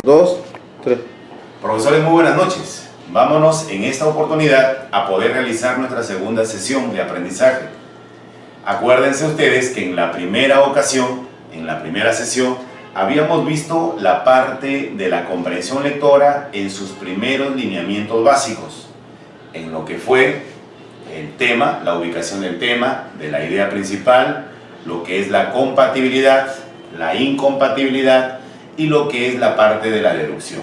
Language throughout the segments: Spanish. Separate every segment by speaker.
Speaker 1: 2, 3.
Speaker 2: Profesores, muy buenas noches. Vámonos en esta oportunidad a poder realizar nuestra segunda sesión de aprendizaje. Acuérdense ustedes que en la primera ocasión, en la primera sesión, habíamos visto la parte de la comprensión lectora en sus primeros lineamientos básicos, en lo que fue el tema, la ubicación del tema, de la idea principal, lo que es la compatibilidad, la incompatibilidad y lo que es la parte de la deducción.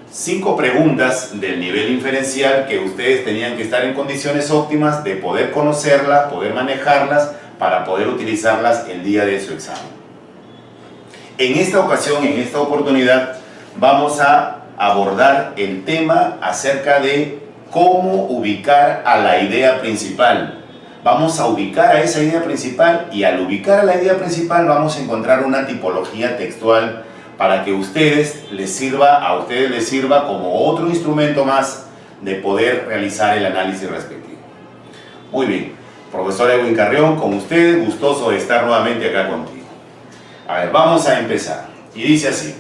Speaker 2: 5 preguntas del nivel inferencial que ustedes tenían que estar en condiciones óptimas de poder conocerlas, poder manejarlas, para poder utilizarlas el día de su examen. En esta ocasión, en esta oportunidad, vamos a abordar el tema acerca de cómo ubicar a la idea principal. Vamos a ubicar a esa idea principal y al ubicar a la idea principal vamos a encontrar una tipología textual para que a ustedes les sirva como otro instrumento más de poder realizar el análisis respectivo. Muy bien, profesor Edwin Carrión, con ustedes, gustoso de estar nuevamente acá contigo. A ver, vamos a empezar. Y dice así.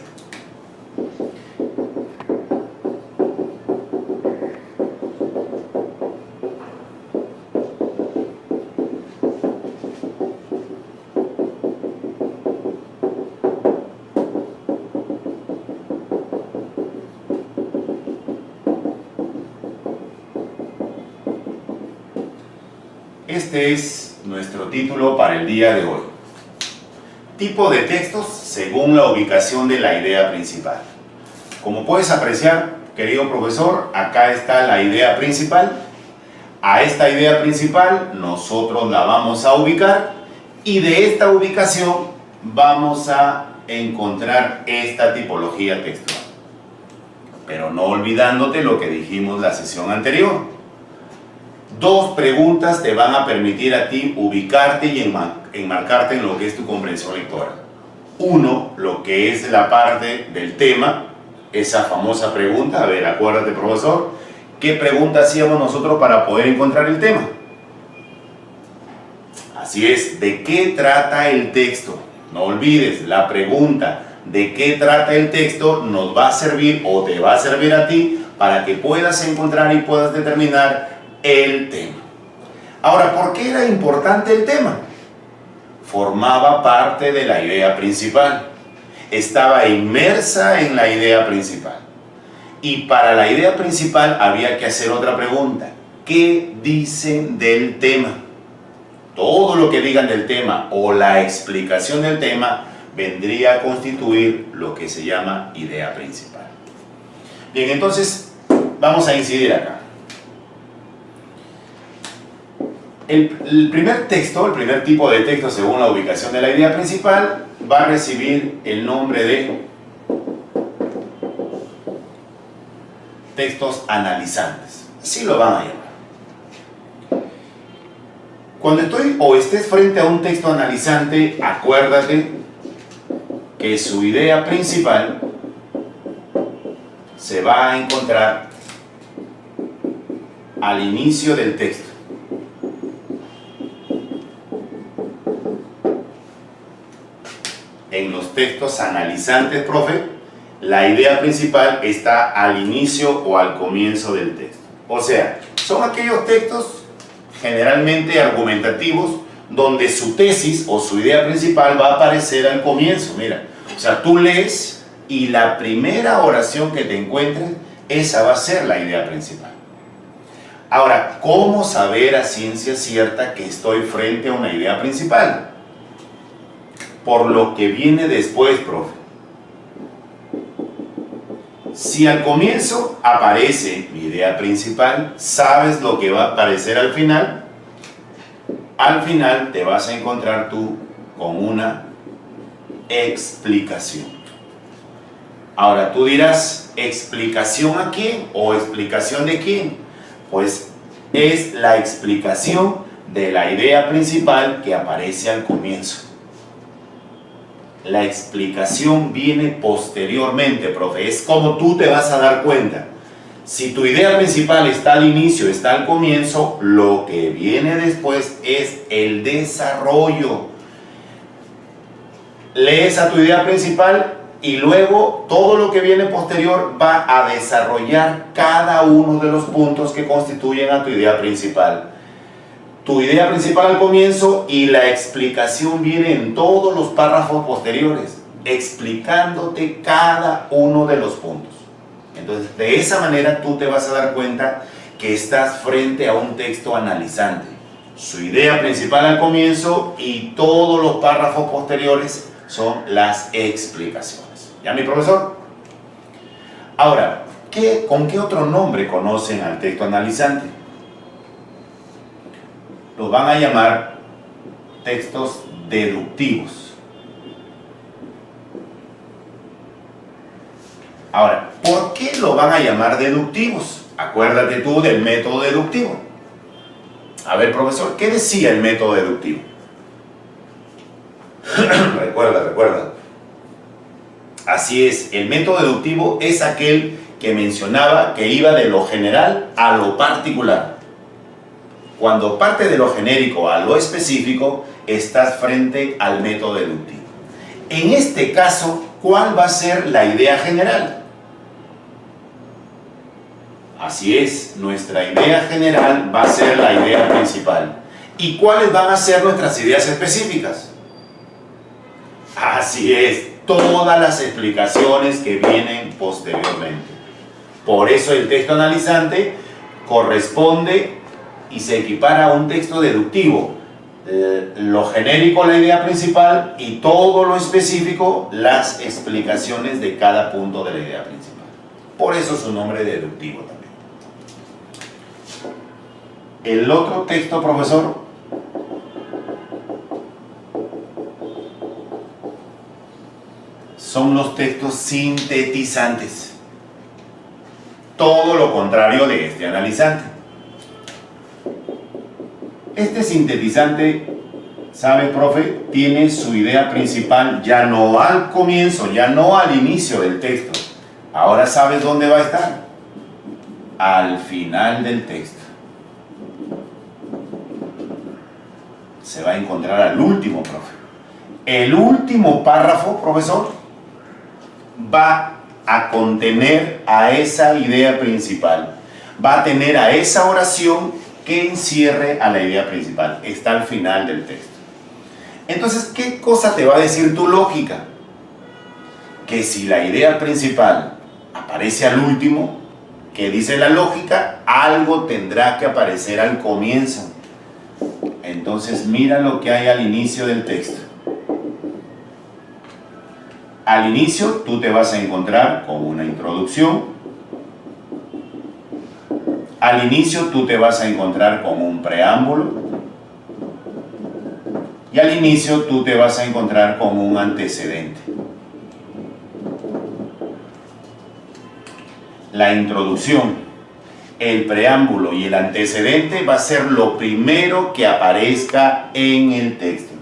Speaker 2: Este es nuestro título para el día de hoy. Tipo de textos según la ubicación de la idea principal. Como puedes apreciar, querido profesor, acá está la idea principal. A esta idea principal nosotros la vamos a ubicar y de esta ubicación vamos a encontrar esta tipología textual. Pero no olvidándote lo que dijimos la sesión anterior. 2 preguntas te van a permitir a ti ubicarte y enmarcarte en lo que es tu comprensión lectora. 1, lo que es la parte del tema, esa famosa pregunta. A ver, acuérdate, profesor, ¿qué pregunta hacíamos nosotros para poder encontrar el tema? Así es, ¿de qué trata el texto? No olvides, la pregunta ¿de qué trata el texto? Nos va a servir o te va a servir a ti para que puedas encontrar y puedas determinar el tema. Ahora, ¿por qué era importante el tema? Formaba parte de la idea principal. Estaba inmersa en la idea principal. Y para la idea principal había que hacer otra pregunta. ¿Qué dicen del tema? Todo lo que digan del tema o la explicación del tema vendría a constituir lo que se llama idea principal. Bien, entonces vamos a incidir acá. El primer texto, el primer tipo de texto según la ubicación de la idea principal va a recibir el nombre de textos analizantes. Así lo van a llamar. Cuando estés frente a un texto analizante, acuérdate que su idea principal se va a encontrar al inicio del texto. En los textos analizantes, profe, la idea principal está al inicio o al comienzo del texto. O sea, son aquellos textos generalmente argumentativos donde su tesis o su idea principal va a aparecer al comienzo. Mira, o sea, tú lees y la primera oración que te encuentres, esa va a ser la idea principal. Ahora, ¿cómo saber a ciencia cierta que estoy frente a una idea principal? Por lo que viene después, profe. Si al comienzo aparece mi idea principal, ¿sabes lo que va a aparecer al final? Al final te vas a encontrar tú con una explicación. Ahora tú dirás, ¿explicación a quién? ¿O explicación de quién? Pues es la explicación de la idea principal que aparece al comienzo. La explicación viene posteriormente, profe. Es como tú te vas a dar cuenta. Si tu idea principal está al inicio, está al comienzo, lo que viene después es el desarrollo. Lees a tu idea principal y luego todo lo que viene posterior va a desarrollar cada uno de los puntos que constituyen a tu idea principal. Tu idea principal al comienzo y la explicación viene en todos los párrafos posteriores, explicándote cada uno de los puntos. Entonces, de esa manera tú te vas a dar cuenta que estás frente a un texto analizante. Su idea principal al comienzo y todos los párrafos posteriores son las explicaciones. ¿Ya, mi profesor? Ahora, ¿con qué otro nombre conocen al texto analizante? Los van a llamar textos deductivos. Ahora, ¿por qué lo van a llamar deductivos? Acuérdate tú del método deductivo. A ver, profesor, ¿qué decía el método deductivo? Recuerda. Así es, el método deductivo es aquel que mencionaba que iba de lo general a lo particular. Cuando parte de lo genérico a lo específico, estás frente al método deductivo. En este caso, ¿cuál va a ser la idea general? Así es, nuestra idea general va a ser la idea principal. ¿Y cuáles van a ser nuestras ideas específicas? Así es, todas las explicaciones que vienen posteriormente. Por eso el texto analizante corresponde y se equipara a un texto deductivo. Lo genérico, la idea principal, y todo lo específico, las explicaciones de cada punto de la idea principal. Por eso su nombre deductivo también. El otro texto, profesor, son los textos sintetizantes. Todo lo contrario de este analizante. Este sintetizante, ¿sabe, profe? Tiene su idea principal ya no al comienzo, ya no al inicio del texto. Ahora sabes dónde va a estar. Al final del texto. Se va a encontrar al último, profe. El último párrafo, profesor, va a contener a esa idea principal. Va a tener a esa oración que encierre a la idea principal. Está al final del texto. Entonces, ¿qué cosa te va a decir tu lógica? Que si la idea principal aparece al último, ¿qué dice la lógica? Algo tendrá que aparecer al comienzo. Entonces, mira lo que hay al inicio del texto. Al inicio, tú te vas a encontrar con una introducción. Al inicio tú te vas a encontrar con un preámbulo y al inicio tú te vas a encontrar con un antecedente. La introducción, el preámbulo y el antecedente va a ser lo primero que aparezca en el texto.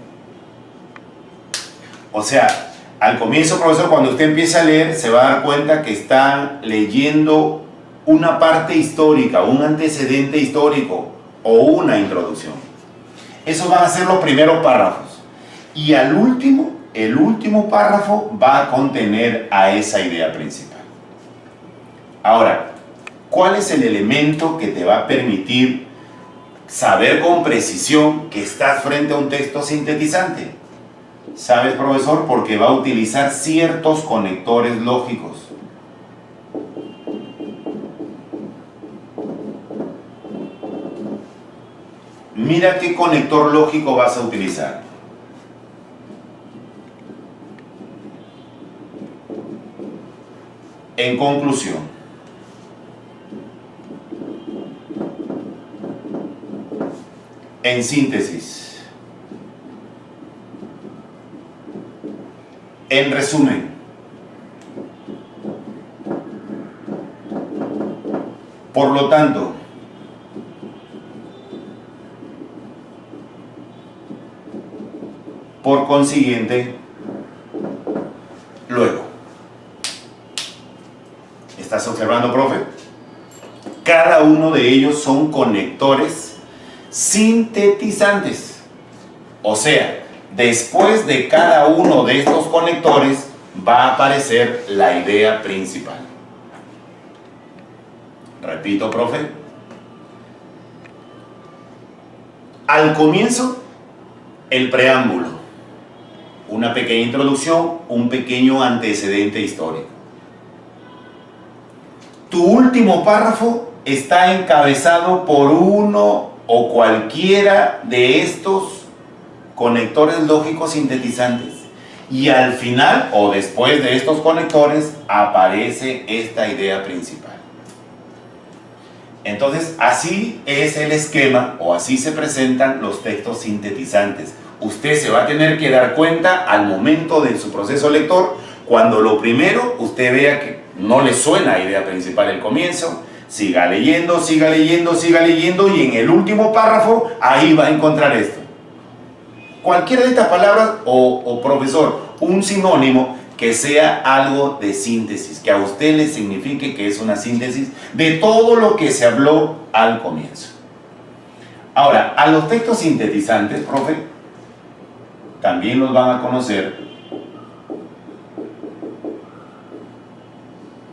Speaker 2: O sea, al comienzo, profesor, cuando usted empiece a leer, se va a dar cuenta que está leyendo una parte histórica, un antecedente histórico o una introducción. Esos van a ser los primeros párrafos. Y al último, el último párrafo va a contener a esa idea principal. Ahora, ¿cuál es el elemento que te va a permitir saber con precisión que estás frente a un texto sintetizante? ¿Sabes, profesor? Porque va a utilizar ciertos conectores lógicos. Mira qué conector lógico vas a utilizar. En conclusión, en síntesis, en resumen, por lo tanto, por consiguiente, luego. ¿Estás observando, profe? Cada uno de ellos son conectores sintetizantes. O sea, después de cada uno de estos conectores, va a aparecer la idea principal. Repito, profe. Al comienzo, el preámbulo, una pequeña introducción, un pequeño antecedente histórico. Tu último párrafo está encabezado por uno o cualquiera de estos conectores lógicos sintetizantes. Y al final, o después de estos conectores, aparece esta idea principal. Entonces, así es el esquema, o así se presentan los textos sintetizantes. Usted se va a tener que dar cuenta al momento de su proceso lector, cuando lo primero usted vea que no le suena idea principal el comienzo, siga leyendo, siga leyendo, siga leyendo, y en el último párrafo, ahí va a encontrar esto. Cualquiera de estas palabras, o profesor, un sinónimo que sea algo de síntesis, que a usted le signifique que es una síntesis de todo lo que se habló al comienzo. Ahora, a los textos sintetizantes, profe, también los van a conocer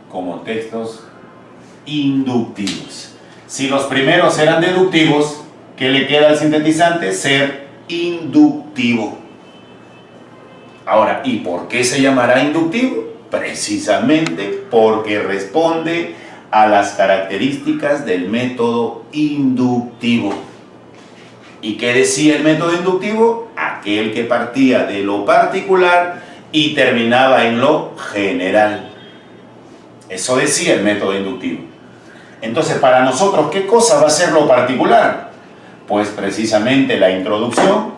Speaker 2: como textos inductivos. Si los primeros eran deductivos, ¿qué le queda al sintetizante? Ser inductivo. Ahora, ¿y por qué se llamará inductivo? Precisamente porque responde a las características del método inductivo. ¿Y qué decía el método inductivo? Aquel que partía de lo particular y terminaba en lo general. Eso decía el método inductivo. Entonces, para nosotros, ¿qué cosa va a ser lo particular? Pues precisamente la introducción,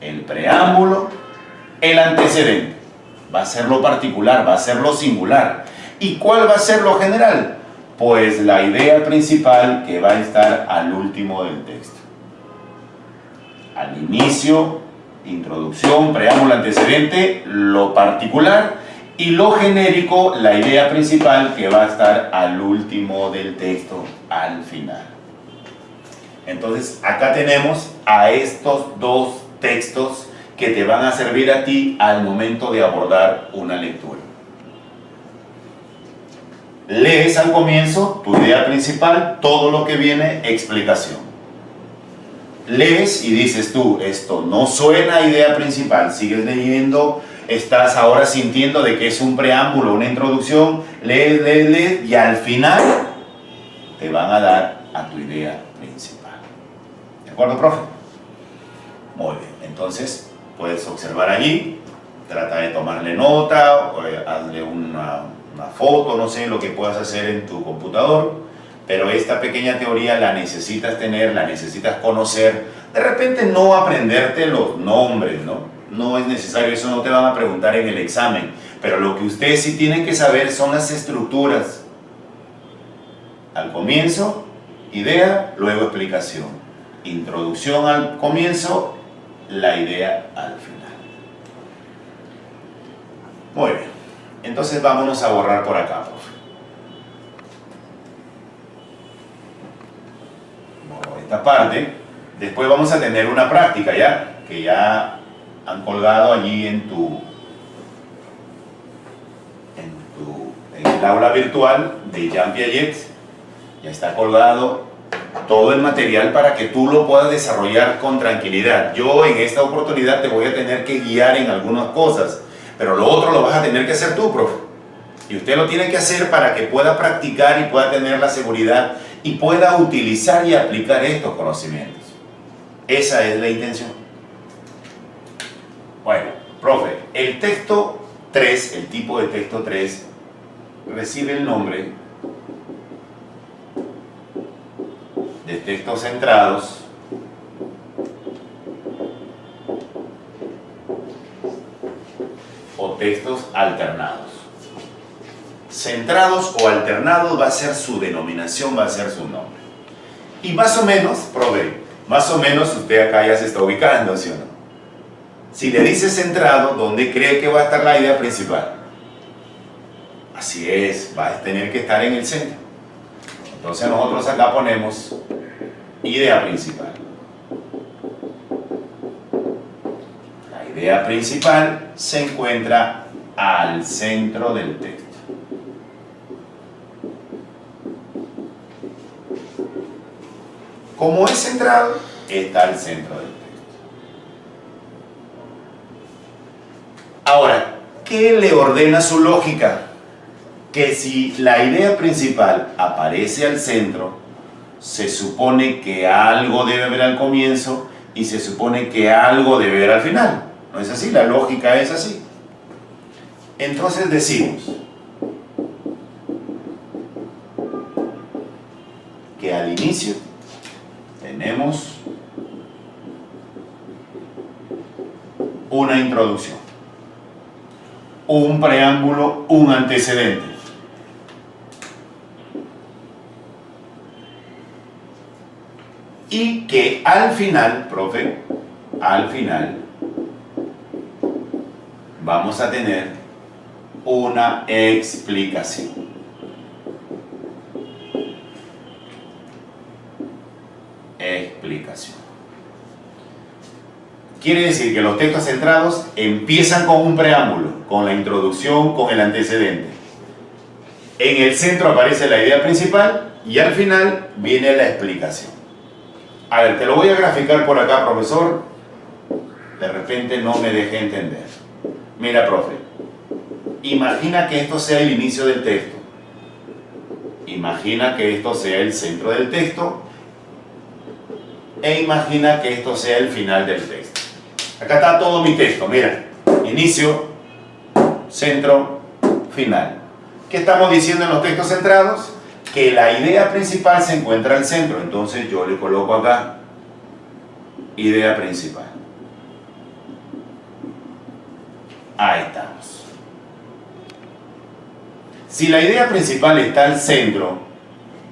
Speaker 2: el preámbulo, el antecedente. Va a ser lo particular, va a ser lo singular. ¿Y cuál va a ser lo general? Pues la idea principal que va a estar al último del texto. Al inicio, introducción, preámbulo, antecedente, lo particular, y lo genérico, la idea principal que va a estar al último del texto, al final. Entonces, acá tenemos a estos dos textos que te van a servir a ti al momento de abordar una lectura. Lees al comienzo tu idea principal, todo lo que viene, explicación. Lees y dices tú, esto no suena a idea principal, sigues leyendo, estás ahora sintiendo de que es un preámbulo, una introducción, lees, y al final te van a dar a tu idea principal. ¿De acuerdo, profe? Muy bien, entonces puedes observar allí, trata de tomarle nota, o hazle una foto, no sé, lo que puedas hacer en tu computador, pero esta pequeña teoría la necesitas tener, la necesitas conocer. De repente no aprenderte los nombres, no es necesario, eso no te van a preguntar en el examen, pero lo que ustedes sí tienen que saber son las estructuras. Al comienzo, idea, luego explicación. Introducción al comienzo, la idea al final. Muy bien, entonces vámonos a borrar por acá, profe. Borro esta parte. Después vamos a tener una práctica ya, que ya han colgado allí en el aula virtual de Jean Piaget. Ya está colgado todo el material para que tú lo puedas desarrollar con tranquilidad. Yo en esta oportunidad te voy a tener que guiar en algunas cosas, pero lo otro lo vas a tener que hacer tú, profe. Y usted lo tiene que hacer para que pueda practicar y pueda tener la seguridad y pueda utilizar y aplicar estos conocimientos. Esa es la intención. Bueno, profe, el texto 3, el tipo de texto 3, recibe el nombre de textos centrados o textos alternados. Centrados o alternados va a ser su denominación, va a ser su nombre. Y más o menos, profe, más o menos usted acá ya se está ubicando, ¿sí o no? Si le dice centrado, ¿dónde cree que va a estar la idea principal? Así es, va a tener que estar en el centro. Entonces nosotros acá ponemos idea principal. La idea principal se encuentra al centro del texto. Como es centrado, está al centro del texto. Ahora, ¿qué le ordena su lógica? Que si la idea principal aparece al centro, se supone que algo debe haber al comienzo y se supone que algo debe haber al final. ¿No es así? La lógica es así. Entonces decimos que al inicio tenemos una introducción, un preámbulo, un antecedente. Y que al final, profe, al final vamos a tener una explicación. Explicación. Quiere decir que los textos centrados empiezan con un preámbulo, con la introducción, con el antecedente. En el centro aparece la idea principal y al final viene la explicación. A ver, te lo voy a graficar por acá, profesor. De repente no me dejé entender. Mira, profe. Imagina que esto sea el inicio del texto. Imagina que esto sea el centro del texto. E imagina que esto sea el final del texto. Acá está todo mi texto, mira. Inicio, centro, final. ¿Qué estamos diciendo en los textos centrados? Que la idea principal se encuentra al centro. Entonces yo le coloco acá idea principal. Ahí estamos. Si la idea principal está al centro,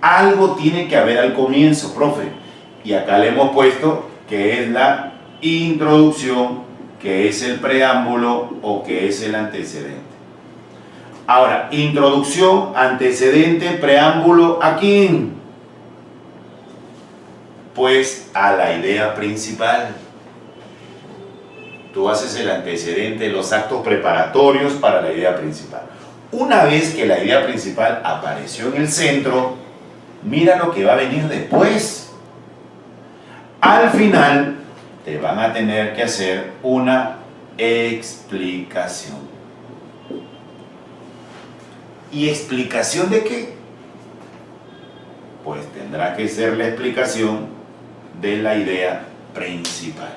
Speaker 2: algo tiene que haber al comienzo, profe. Y acá le hemos puesto que es la introducción, que es el preámbulo o que es el antecedente. Ahora, introducción, antecedente, preámbulo, ¿a quién? Pues a la idea principal. Tú haces el antecedente, los actos preparatorios para la idea principal. Una vez que la idea principal apareció en el centro, mira lo que va a venir después. Al final, te van a tener que hacer una explicación. ¿Y explicación de qué? Pues tendrá que ser la explicación de la idea principal.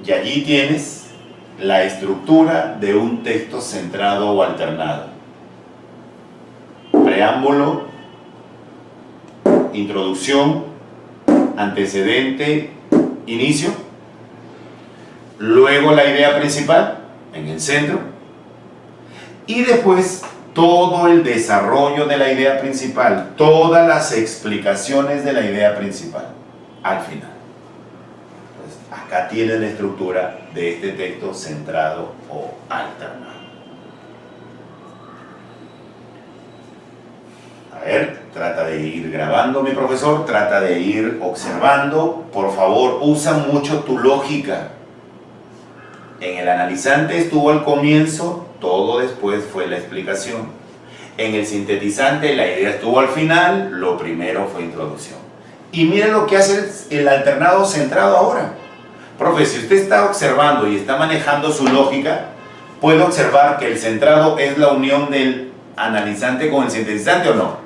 Speaker 2: Y allí tienes la estructura de un texto centrado o alternado. Preámbulo, introducción, antecedente, inicio. Luego la idea principal en el centro. Y después todo el desarrollo de la idea principal, todas las explicaciones de la idea principal al final. Entonces, acá tiene la estructura de este texto centrado o alternado. A ver, trata de ir grabando, mi profesor, trata de ir observando. Por favor, usa mucho tu lógica. En el analizante estuvo al comienzo, todo después fue la explicación. En el sintetizante la idea estuvo al final, lo primero fue introducción. Y miren lo que hace el alternado centrado ahora. Profe, si usted está observando y está manejando su lógica, puede observar que el centrado es la unión del analizante con el sintetizante, ¿o no?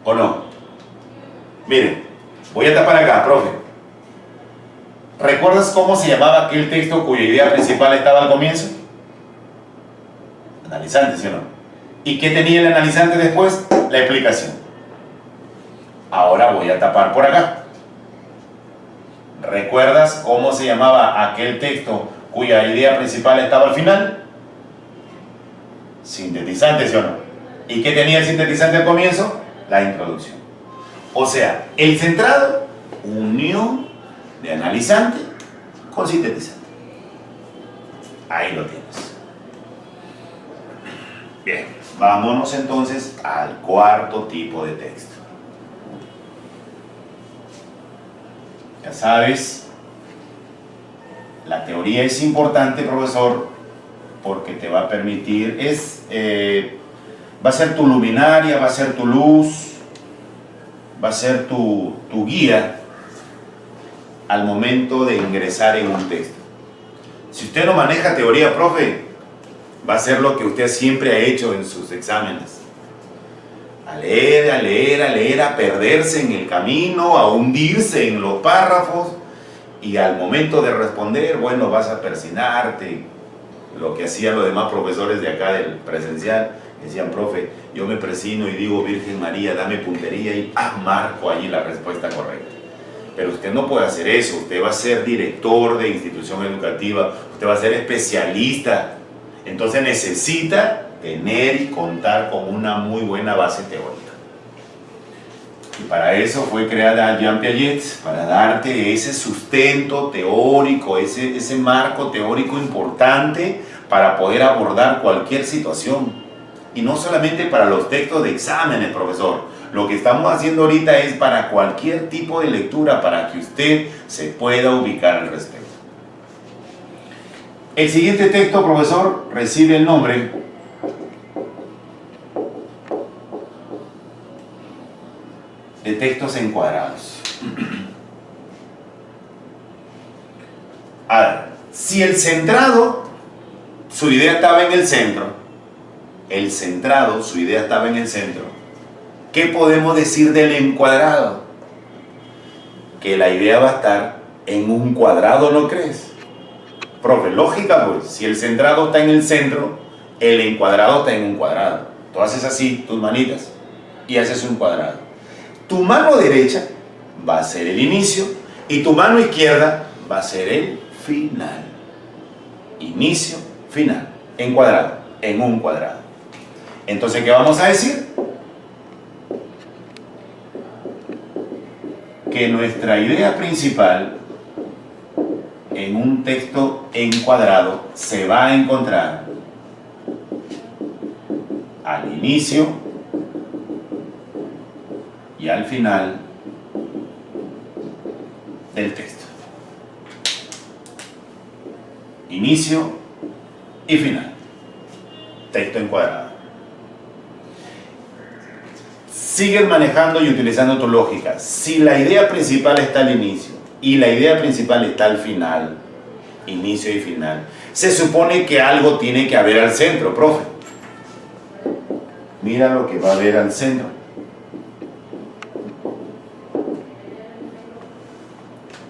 Speaker 2: ¿O no? Miren, voy a tapar acá, profe. ¿Recuerdas cómo se llamaba aquel texto cuya idea principal estaba al comienzo? Analizante, ¿sí o no? ¿Y qué tenía el analizante después? La explicación. Ahora voy a tapar por acá. ¿Recuerdas cómo se llamaba aquel texto cuya idea principal estaba al final? Sintetizante, ¿sí o no? ¿Y qué tenía el sintetizante al comienzo? La introducción. O sea, el centrado, unión de analizante con sintetizante. Ahí lo tienes. Bien, vámonos entonces al cuarto tipo de texto. Ya sabes La teoría es importante, profesor, porque te va a permitir, va a ser tu luminaria, va a ser tu luz, va a ser tu guía al momento de ingresar en un texto. Si usted no maneja teoría, profe, va a ser lo que usted siempre ha hecho en sus exámenes. A leer, a leer, a leer, a perderse en el camino, a hundirse en los párrafos, y al momento de responder, bueno, vas a persignarte. Lo que hacían los demás profesores de acá del presencial, decían, profe, yo me persino y digo, Virgen María, dame puntería y marco allí la respuesta correcta. Pero usted no puede hacer eso. Usted va a ser director de institución educativa, usted va a ser especialista. Entonces necesita tener y contar con una muy buena base teórica. Y para eso fue creada Jean Piaget, para darte ese sustento teórico, ese marco teórico importante para poder abordar cualquier situación. Y no solamente para los textos de exámenes, profesor. Lo que estamos haciendo ahorita es para cualquier tipo de lectura, para que usted se pueda ubicar al respecto. El siguiente texto, profesor, recibe el nombre de textos encuadrados. A ver, si el centrado, su idea estaba en el centro, su idea estaba en el centro, ¿qué podemos decir del encuadrado? Que la idea va a estar en un cuadrado, ¿no crees? Profe, lógica, pues, si el centrado está en el centro, el encuadrado está en un cuadrado. Tú haces así tus manitas y haces un cuadrado. Tu mano derecha va a ser el inicio y tu mano izquierda va a ser el final. Inicio, final, en cuadrado, en un cuadrado. Entonces, ¿qué vamos a decir? Que nuestra idea principal en un texto encuadrado se va a encontrar al inicio y al final del texto. Inicio y final. Texto encuadrado. Sigues manejando y utilizando tu lógica. Si la idea principal está al inicio y la idea principal está al final, inicio y final, se supone que algo tiene que haber al centro, profe. Mira lo que va a haber al centro.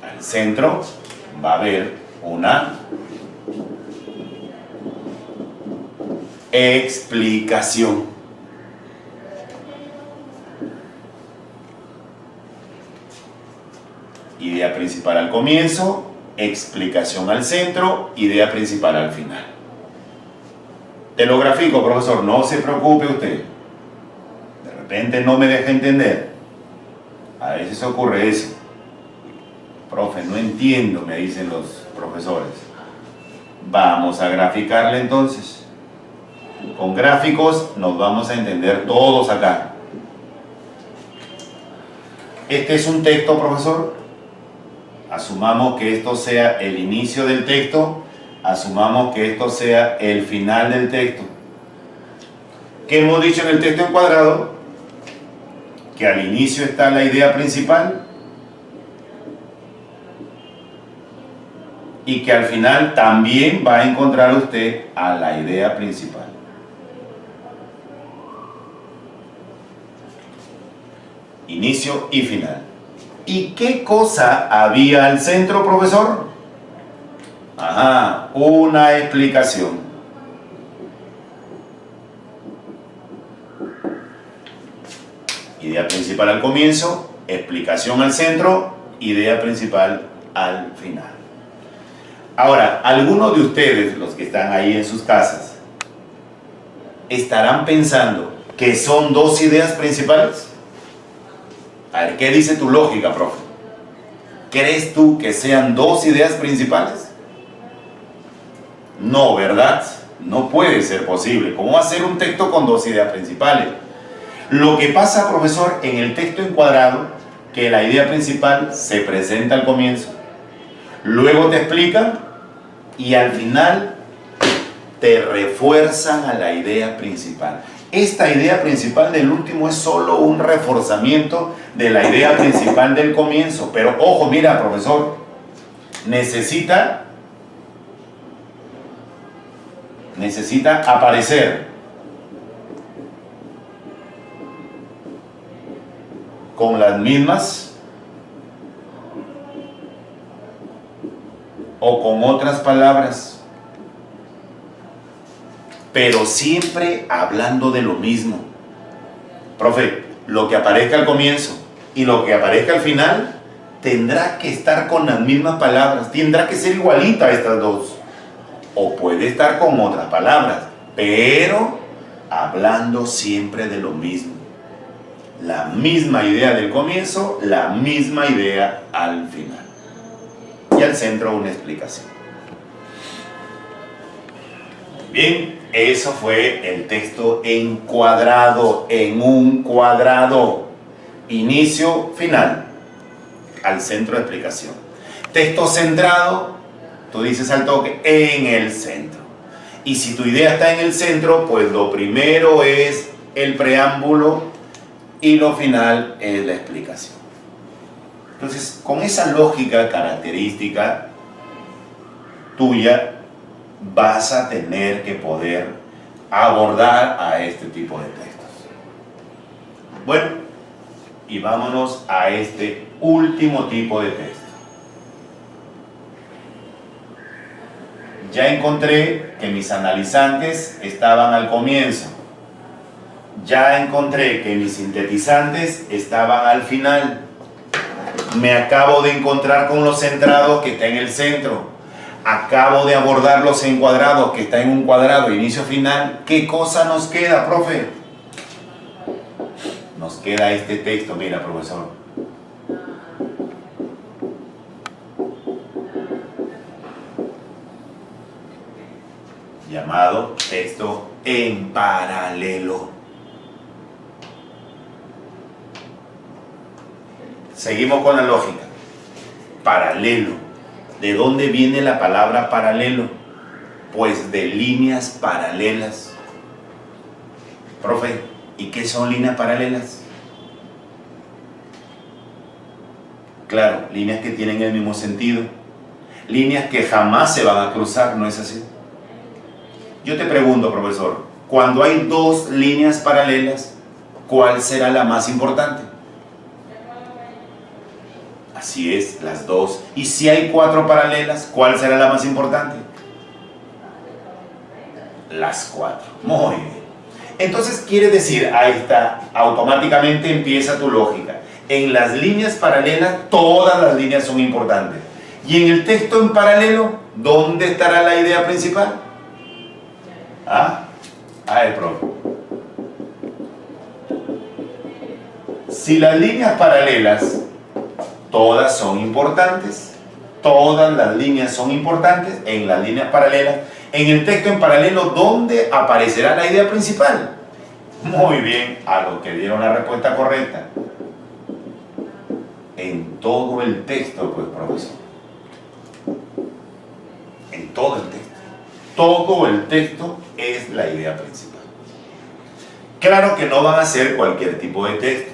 Speaker 2: Al centro va a haber una explicación. Idea principal al comienzo, explicación al centro, idea principal al final. Te lo grafico, profesor, no se preocupe usted. De repente no me deja entender. A veces ocurre eso. Profe, no entiendo, me dicen los profesores. Vamos a graficarle entonces. Con gráficos nos vamos a entender todos acá. Este es un texto, profesor. Asumamos que esto sea el inicio del texto. Asumamos que esto sea el final del texto. ¿Qué hemos dicho en el texto encuadrado? Que al inicio está la idea principal y que al final también va a encontrar usted a la idea principal. Inicio y final. ¿Y qué cosa había al centro, profesor? Ajá, una explicación. Idea principal al comienzo, explicación al centro, idea principal al final. Ahora, algunos de ustedes, los que están ahí en sus casas, estarán pensando que son dos ideas principales. A ver, ¿qué dice tu lógica, profe? ¿Crees tú que sean dos ideas principales? No, ¿verdad? No puede ser posible. ¿Cómo hacer un texto con dos ideas principales? Lo que pasa, profesor, en el texto encuadrado, que la idea principal se presenta al comienzo, luego te explican y al final te refuerzan a la idea principal. Esta idea principal del último es solo un reforzamiento de la idea principal del comienzo. Pero ojo, mira, profesor, necesita aparecer con las mismas o con otras palabras, pero siempre hablando de lo mismo. Profe, lo que aparezca al comienzo y lo que aparezca al final tendrá que estar con las mismas palabras, tendrá que ser igualita a estas dos, o puede estar con otras palabras, pero hablando siempre de lo mismo. La misma idea del comienzo, la misma idea al final. Y al centro una explicación. Bien, eso fue el texto encuadrado, en un cuadrado. Inicio, final. Al centro de explicación. Texto centrado, tú dices al toque, en el centro. Y si tu idea está en el centro, pues lo primero es el preámbulo y lo final es la explicación. Entonces, con esa lógica característica tuya, vas a tener que poder abordar a este tipo de textos. Bueno, y vámonos a este último tipo de texto. Ya encontré que mis analizantes estaban al comienzo. Ya encontré que mis sintetizantes estaban al final. Me acabo de encontrar con los centrados que está en el centro. Acabo de abordar los encuadrados que está en un cuadrado, inicio final. ¿Qué cosa nos queda, profe? Nos queda este texto, mira, profesor. Llamado texto en paralelo. Seguimos con la lógica. Paralelo. ¿De dónde viene la palabra paralelo? Pues de líneas paralelas. Profe, ¿y qué son líneas paralelas? Claro, líneas que tienen el mismo sentido. Líneas que jamás se van a cruzar, ¿no es así? Yo te pregunto, profesor, cuando hay dos líneas paralelas, ¿cuál será la más importante? Así es, las dos. Y si hay cuatro paralelas, ¿cuál será la más importante? Las cuatro. Muy bien. Entonces quiere decir, ahí está, automáticamente empieza tu lógica. En las líneas paralelas, todas las líneas son importantes. Y en el texto en paralelo, ¿dónde estará la idea principal? El profe. Si las líneas paralelas todas son importantes, todas las líneas son importantes, en las líneas paralelas, en el texto en paralelo, ¿dónde aparecerá la idea principal? Muy bien, a los que dieron la respuesta correcta. En todo el texto, pues, profesor. En todo el texto. Todo el texto es la idea principal. Claro que no van a ser cualquier tipo de textos.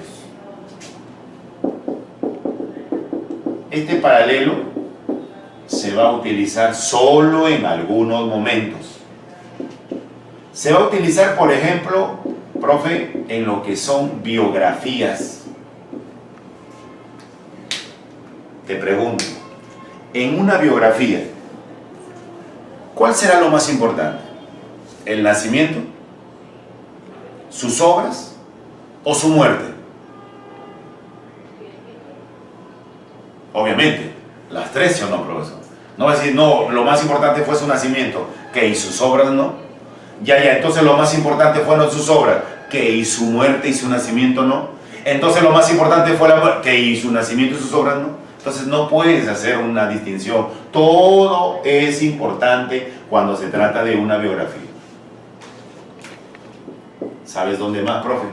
Speaker 2: Este paralelo se va a utilizar solo en algunos momentos. Se va a utilizar, por ejemplo, profe, en lo que son biografías. Te pregunto, en una biografía, ¿cuál será lo más importante? ¿El nacimiento? ¿Sus obras? ¿O su muerte? Obviamente, las tres, ¿sí o no, profesor? No va a decir, no, lo más importante fue su nacimiento, que y sus obras no. Ya, entonces lo más importante fueron sus obras, que y su muerte y su nacimiento no. Entonces lo más importante fue la muerte, que y su nacimiento y sus obras no. Entonces no puedes hacer una distinción. Todo es importante cuando se trata de una biografía. ¿Sabes dónde más, profe?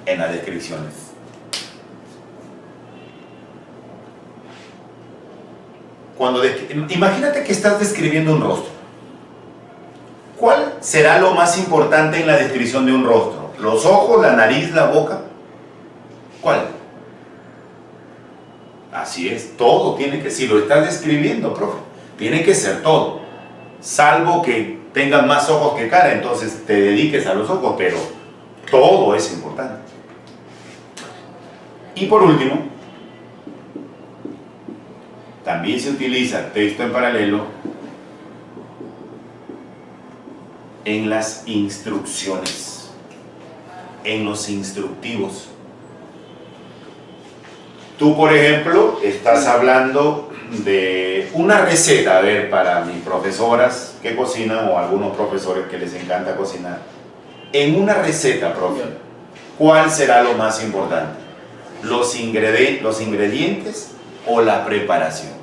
Speaker 2: En las descripciones. imagínate que estás describiendo un rostro. ¿Cuál será lo más importante en la descripción de un rostro? ¿Los ojos, la nariz, la boca? ¿Cuál? Así es, todo tiene que, si lo estás describiendo, profe, tiene que ser todo. Salvo que tengas más ojos que cara, entonces te dediques a los ojos, pero todo es importante. Y por último, también se utiliza texto en paralelo en las instrucciones, en los instructivos. Tú, por ejemplo, estás hablando de una receta, a ver, para mis profesoras que cocinan o algunos profesores que les encanta cocinar. En una receta, profe, ¿cuál será lo más importante? ¿Los ingredientes o la preparación?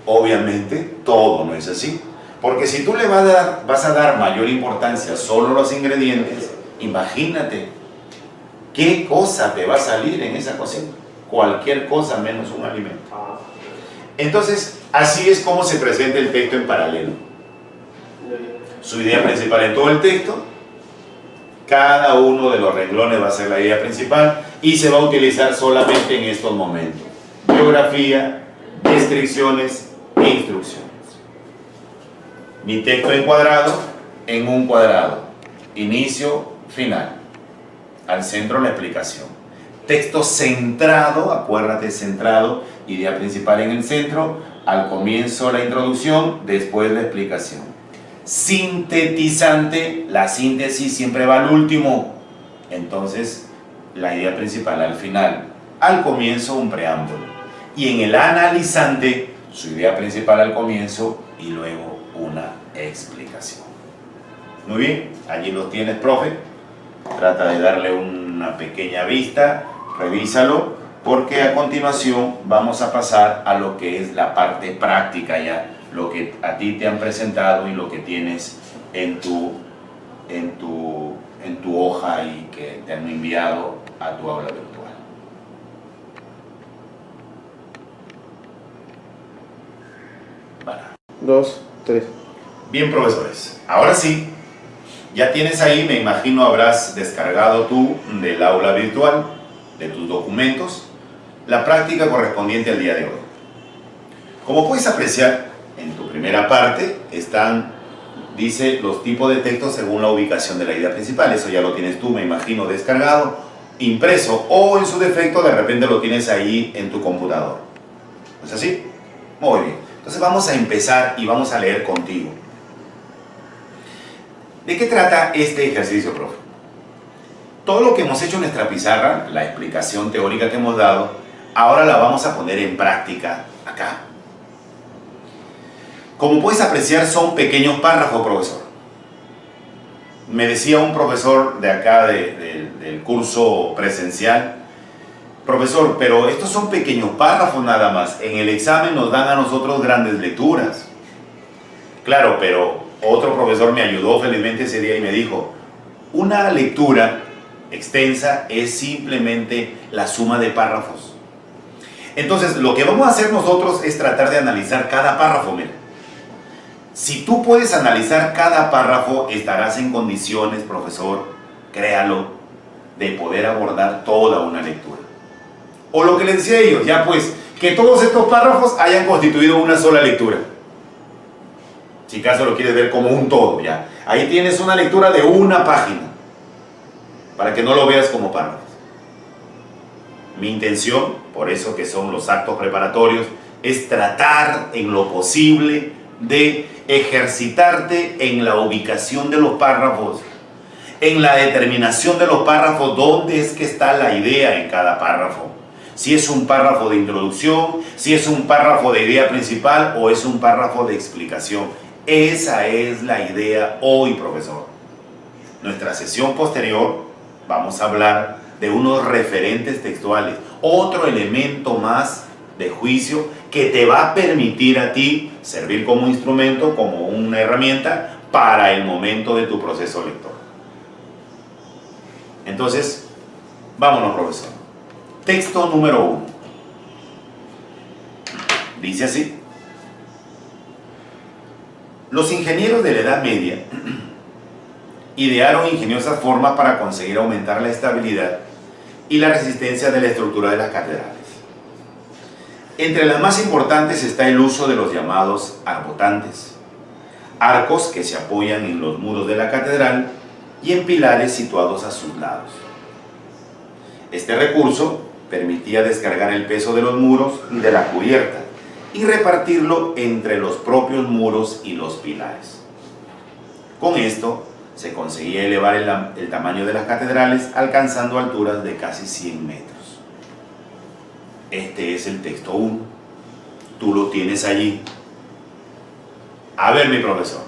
Speaker 2: Obviamente, todo no es así. Porque si tú le vas a dar mayor importancia solo a los ingredientes, imagínate qué cosa te va a salir en esa cocina. Cualquier cosa menos un alimento. Entonces, así es como se presenta el texto en paralelo. Su idea principal en todo el texto, cada uno de los renglones va a ser la idea principal y se va a utilizar solamente en estos momentos. Biografía, descripciones e instrucciones. Mi texto encuadrado en un cuadrado. Inicio, final. Al centro la explicación. Texto centrado, acuérdate, centrado, idea principal en el centro, al comienzo la introducción, después la explicación. Sintetizante, la síntesis siempre va al último, entonces la idea principal al final, al comienzo un preámbulo. Y en el analizante, su idea principal al comienzo y luego una explicación. Muy bien, allí lo tienes, profe. Trata de darle una pequeña vista, revísalo, porque a continuación vamos a pasar a lo que es la parte práctica ya, lo que a ti te han presentado y lo que tienes en tu hoja y que te han enviado a tu aula virtual.
Speaker 1: 2, 3.
Speaker 2: Bien, profesores, ahora sí, ya tienes ahí, me imagino habrás descargado tú del aula virtual, de tus documentos, la práctica correspondiente al día de hoy. Como puedes apreciar, en tu primera parte dice los tipos de texto según la ubicación de la idea principal. Eso ya lo tienes tú, me imagino, descargado, impreso o en su defecto de repente lo tienes ahí en tu computador. ¿No es así? Muy bien. Entonces vamos a empezar y vamos a leer contigo. ¿De qué trata este ejercicio, profe? Todo lo que hemos hecho en nuestra pizarra, la explicación teórica que hemos dado, ahora la vamos a poner en práctica acá. Como puedes apreciar, son pequeños párrafos, profesor. Me decía un profesor de acá del curso presencial, profesor, pero estos son pequeños párrafos nada más. En el examen nos dan a nosotros grandes lecturas. Claro, pero otro profesor me ayudó felizmente ese día y me dijo, una lectura extensa es simplemente la suma de párrafos. Entonces, lo que vamos a hacer nosotros es tratar de analizar cada párrafo. Mira, si tú puedes analizar cada párrafo, estarás en condiciones, profesor, créalo, de poder abordar toda una lectura. O lo que les decía a ellos, ya pues, que todos estos párrafos hayan constituido una sola lectura. Si acaso lo quieres ver como un todo, ya. Ahí tienes una lectura de una página, para que no lo veas como párrafos. Mi intención, por eso que son los actos preparatorios, es tratar en lo posible de ejercitarte en la ubicación de los párrafos, en la determinación de los párrafos, dónde es que está la idea en cada párrafo. Si es un párrafo de introducción, si es un párrafo de idea principal o es un párrafo de explicación. Esa es la idea hoy, profesor. Nuestra sesión posterior vamos a hablar de unos referentes textuales, otro elemento más de juicio que te va a permitir a ti servir como instrumento, como una herramienta para el momento de tu proceso lector. Entonces, vámonos, profesor. Texto número 1. Dice así: los ingenieros de la Edad Media idearon ingeniosas formas para conseguir aumentar la estabilidad y la resistencia de la estructura de las catedrales. Entre las más importantes está el uso de los llamados arbotantes, arcos que se apoyan en los muros de la catedral y en pilares situados a sus lados. Este recurso permitía descargar el peso de los muros y de la cubierta y repartirlo entre los propios muros y los pilares. Con esto se conseguía elevar el tamaño de las catedrales, alcanzando alturas de casi 100 metros. Este es el texto 1. Tú lo tienes allí. A ver, mi profesor,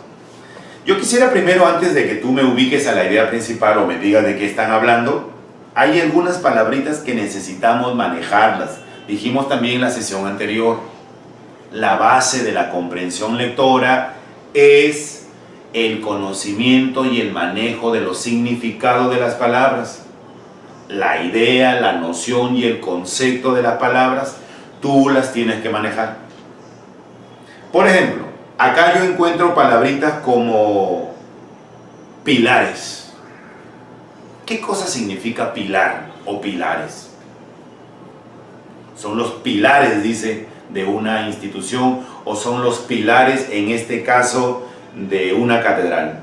Speaker 2: yo quisiera primero, antes de que tú me ubiques a la idea principal o me digas de qué están hablando, hay algunas palabritas que necesitamos manejarlas. Dijimos también en la sesión anterior, la base de la comprensión lectora es el conocimiento y el manejo de los significados de las palabras. La idea, la noción y el concepto de las palabras, tú las tienes que manejar. Por ejemplo, acá yo encuentro palabritas como pilares. ¿Qué cosa significa pilar o pilares? Son los pilares, dice, de una institución, o son los pilares, en este caso, de una catedral.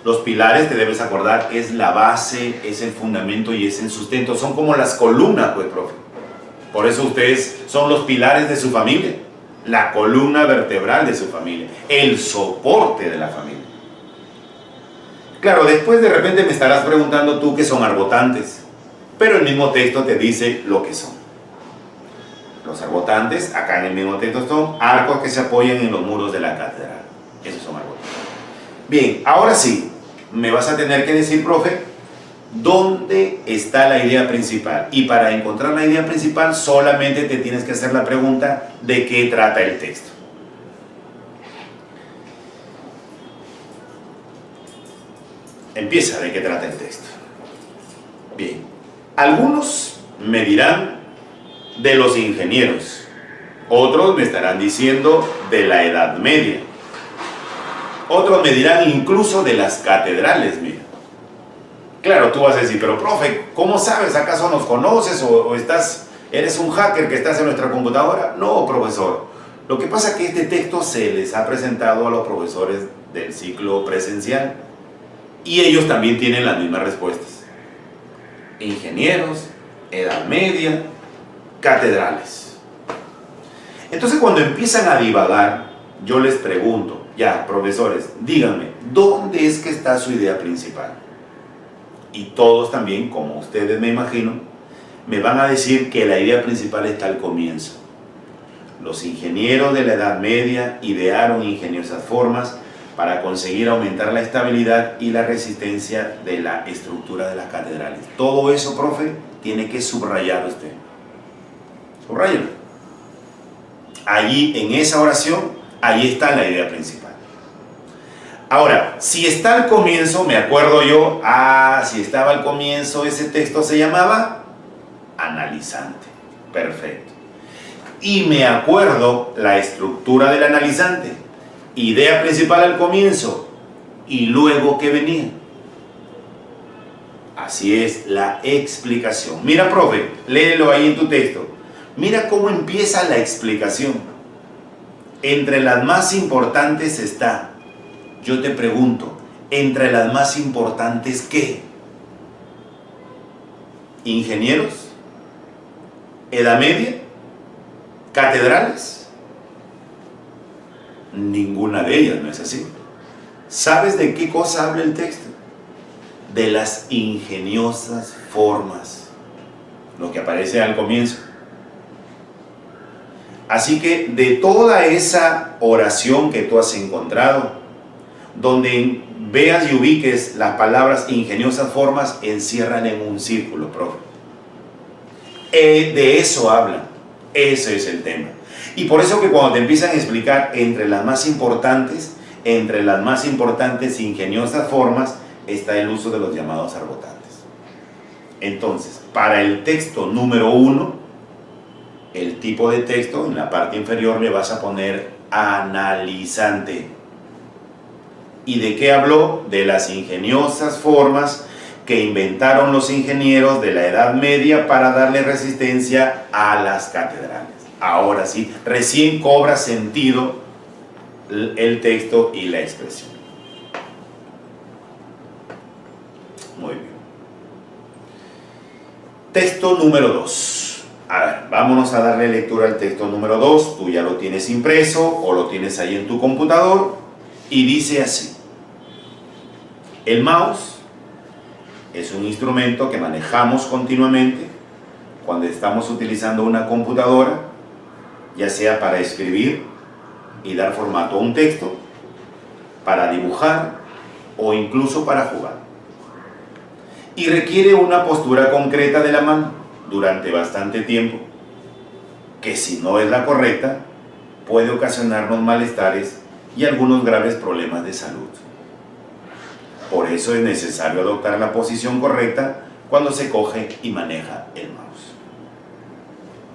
Speaker 2: Los pilares, te debes acordar, es la base, es el fundamento y es el sustento. Son como las columnas, pues, profe. Por eso ustedes son los pilares de su familia, la columna vertebral de su familia, el soporte de la familia. Claro, después de repente me estarás preguntando tú qué son arbotantes, pero el mismo texto te dice lo que son. Los arbotantes, acá en el mismo texto, son arcos que se apoyan en los muros de la catedral. Esos son arbotantes. Bien, ahora sí, me vas a tener que decir, profe, ¿dónde está la idea principal? Y para encontrar la idea principal solamente te tienes que hacer la pregunta de qué trata el texto. Empieza de qué trata el texto. Bien, algunos me dirán de los ingenieros, otros me estarán diciendo de la Edad Media, otros me dirán incluso de las catedrales, mira. Claro, tú vas a decir, pero profe, ¿cómo sabes? ¿Acaso nos conoces o eres un hacker que estás en nuestra computadora? No, profesor. Lo que pasa es que este texto se les ha presentado a los profesores del ciclo presencial y ellos también tienen las mismas respuestas. Ingenieros, Edad Media, catedrales. Entonces, cuando empiezan a divagar, yo les pregunto, ya, profesores, díganme, ¿dónde es que está su idea principal? Y todos también, como ustedes me imagino, me van a decir que la idea principal está al comienzo. Los ingenieros de la Edad Media idearon ingeniosas formas para conseguir aumentar la estabilidad y la resistencia de la estructura de las catedrales. Todo eso, profe, tiene que subrayar usted. Subrayalo. Allí, en esa oración, ahí está la idea principal. Ahora, si está al comienzo, me acuerdo yo, si estaba al comienzo, ese texto se llamaba analizante. Perfecto. Y me acuerdo la estructura del analizante. Idea principal al comienzo y luego ¿qué venía? Así es la explicación. Mira, profe, léelo ahí en tu texto. Mira cómo empieza la explicación. Entre las más importantes está, yo te pregunto, entre las más importantes ¿qué? ¿Ingenieros? ¿Edad Media? ¿Catedrales? Ninguna de ellas, ¿no es así? ¿Sabes de qué cosa habla el texto? De las ingeniosas formas, lo que aparece al comienzo. Así que de toda esa oración que tú has encontrado, donde veas y ubiques las palabras ingeniosas formas, enciérran en un círculo, profe. De eso hablan, ese es el tema. Y por eso que cuando te empiezan a explicar entre las más importantes ingeniosas formas, está el uso de los llamados arbotantes. Entonces, para el texto número 1, el tipo de texto, en la parte inferior le vas a poner analizante. ¿Y de qué habló? De las ingeniosas formas que inventaron los ingenieros de la Edad Media para darle resistencia a las catedrales. Ahora sí, recién cobra sentido el texto y la expresión. Muy bien. Texto número 2. A ver, vámonos a darle lectura al texto número 2. Tú ya lo tienes impreso o lo tienes ahí en tu computador y dice así. El mouse es un instrumento que manejamos continuamente cuando estamos utilizando una computadora, ya sea para escribir y dar formato a un texto, para dibujar o incluso para jugar. Y requiere una postura concreta de la mano durante bastante tiempo, que si no es la correcta, puede ocasionarnos malestares y algunos graves problemas de salud. Por eso es necesario adoptar la posición correcta cuando se coge y maneja el mouse.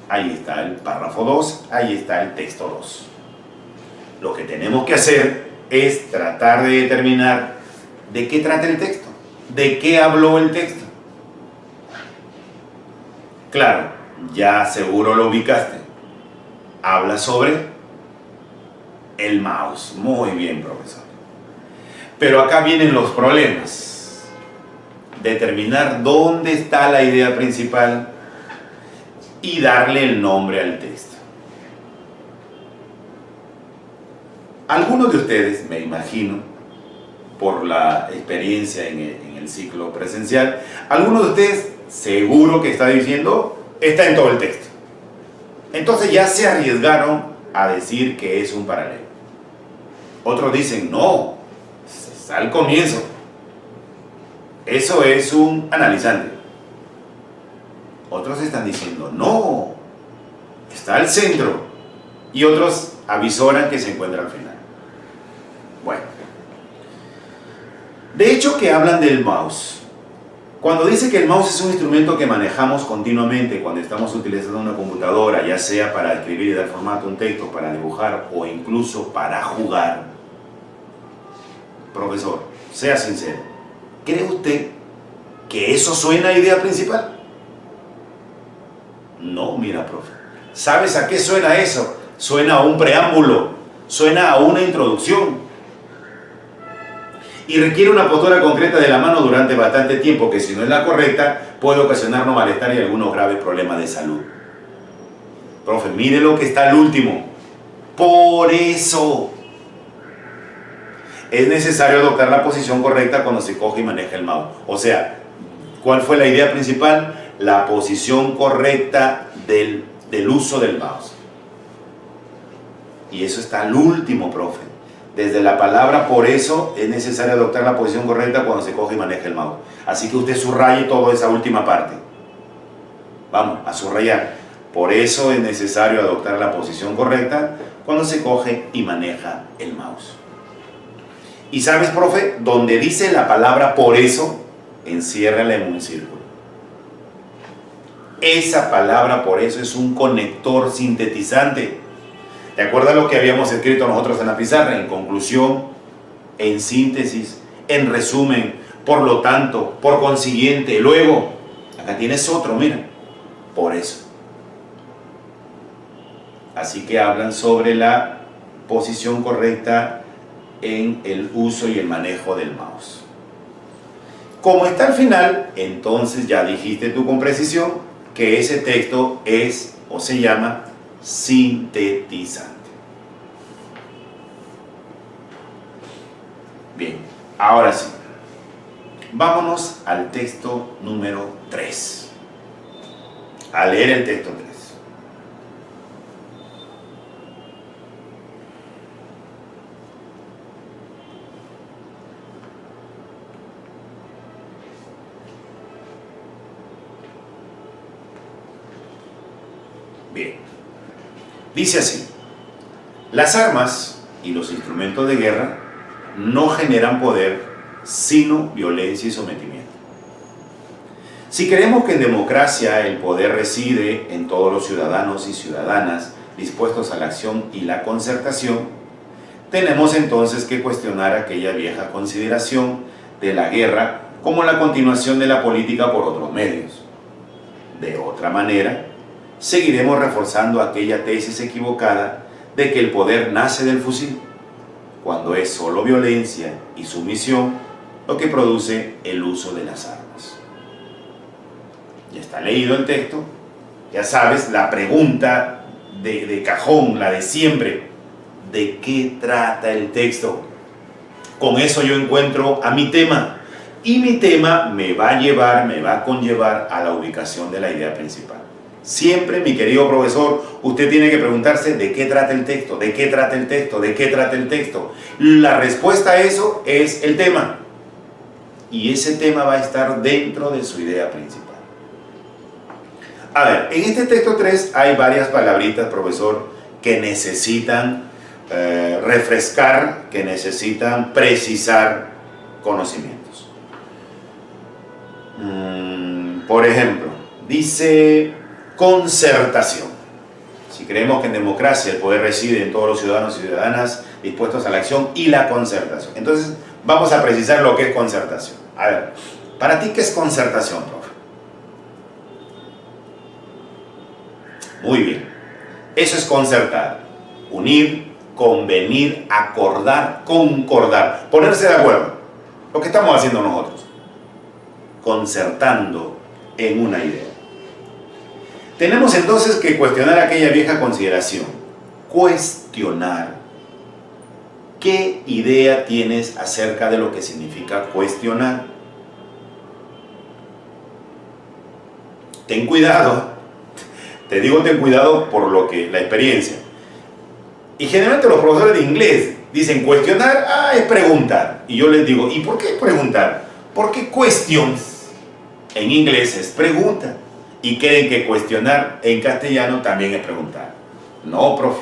Speaker 2: Ahí está el párrafo 2, ahí está el texto 2. Lo que tenemos que hacer es tratar de determinar de qué trata el texto, de qué habló el texto. Claro, ya seguro lo ubicaste. Habla sobre el mouse. Muy bien, profesor. Pero acá vienen los problemas. Determinar dónde está la idea principal y darle el nombre al texto. Algunos de ustedes, me imagino, por la experiencia en el ciclo presencial, algunos de ustedes seguro que está diciendo, está en todo el texto. Entonces ya se arriesgaron a decir que es un paralelo. Otros dicen, no, está al comienzo. Eso es un analizante. Otros están diciendo, no, está al centro. Y otros avisoran que se encuentra al final. Bueno, de hecho que hablan del mouse. Cuando dice que el mouse es un instrumento que manejamos continuamente cuando estamos utilizando una computadora, ya sea para escribir y dar formato a un texto, para dibujar o incluso para jugar, profesor, sea sincero, ¿cree usted que eso suena a idea principal? No, mira, profe. ¿Sabes a qué suena eso? Suena a un preámbulo, suena a una introducción. Y requiere una postura concreta de la mano durante bastante tiempo, que si no es la correcta, puede ocasionarnos malestar y algunos graves problemas de salud. Profe, mire lo que está al último. Por eso es necesario adoptar la posición correcta cuando se coge y maneja el mouse. O sea, ¿cuál fue la idea principal? La posición correcta del uso del mouse. Y eso está al último, profe. Desde la palabra por eso es necesario adoptar la posición correcta cuando se coge y maneja el mouse. Así que usted subraye toda esa última parte. Vamos a subrayar. Por eso es necesario adoptar la posición correcta cuando se coge y maneja el mouse. Y sabes, profe, donde dice la palabra por eso, enciérrala en un círculo. Esa palabra por eso es un conector sintetizante. ¿Te acuerdas lo que habíamos escrito nosotros en la pizarra? En conclusión, en síntesis, en resumen, por lo tanto, por consiguiente, luego. Acá tienes otro, mira, por eso. Así que hablan sobre la posición correcta en el uso y el manejo del mouse. Como está al final, entonces ya dijiste tú con precisión que ese texto es o se llama sintetizante. Bien, ahora sí, vámonos al texto número 3, a leer el texto 3. Bien, dice así: las armas y los instrumentos de guerra no generan poder, sino violencia y sometimiento. Si creemos que en democracia el poder reside en todos los ciudadanos y ciudadanas dispuestos a la acción y la concertación, tenemos entonces que cuestionar aquella vieja consideración de la guerra como la continuación de la política por otros medios. De otra manera, seguiremos reforzando aquella tesis equivocada de que el poder nace del fusil, cuando es solo violencia y sumisión lo que produce el uso de las armas. Ya está leído el texto, ya sabes la pregunta de cajón, la de siempre: ¿de qué trata el texto? Con eso yo encuentro a mi tema, y mi tema me va a conllevar a la ubicación de la idea principal. Siempre, mi querido profesor, usted tiene que preguntarse ¿de qué trata el texto? ¿De qué trata el texto? ¿De qué trata el texto? La respuesta a eso es el tema, y ese tema va a estar dentro de su idea principal. A ver, en este texto 3 hay varias palabritas, profesor, que necesitan refrescar, que necesitan precisar conocimientos. Por ejemplo, dice concertación. Si creemos que en democracia el poder reside en todos los ciudadanos y ciudadanas dispuestos a la acción y la concertación. Entonces, vamos a precisar lo que es concertación. A ver, ¿para ti qué es concertación, profe? Muy bien. Eso es concertar. Unir, convenir, acordar, concordar. Ponerse de acuerdo. Lo que estamos haciendo nosotros. Concertando en una idea. Tenemos entonces que cuestionar aquella vieja consideración. Cuestionar. ¿Qué idea tienes acerca de lo que significa cuestionar? Ten cuidado. Te digo ten cuidado por lo que la experiencia. Y generalmente los profesores de inglés dicen cuestionar, es preguntar. Y yo les digo, ¿y por qué preguntar? Porque questions en inglés es pregunta. Y creen que cuestionar en castellano también es preguntar. No, profe.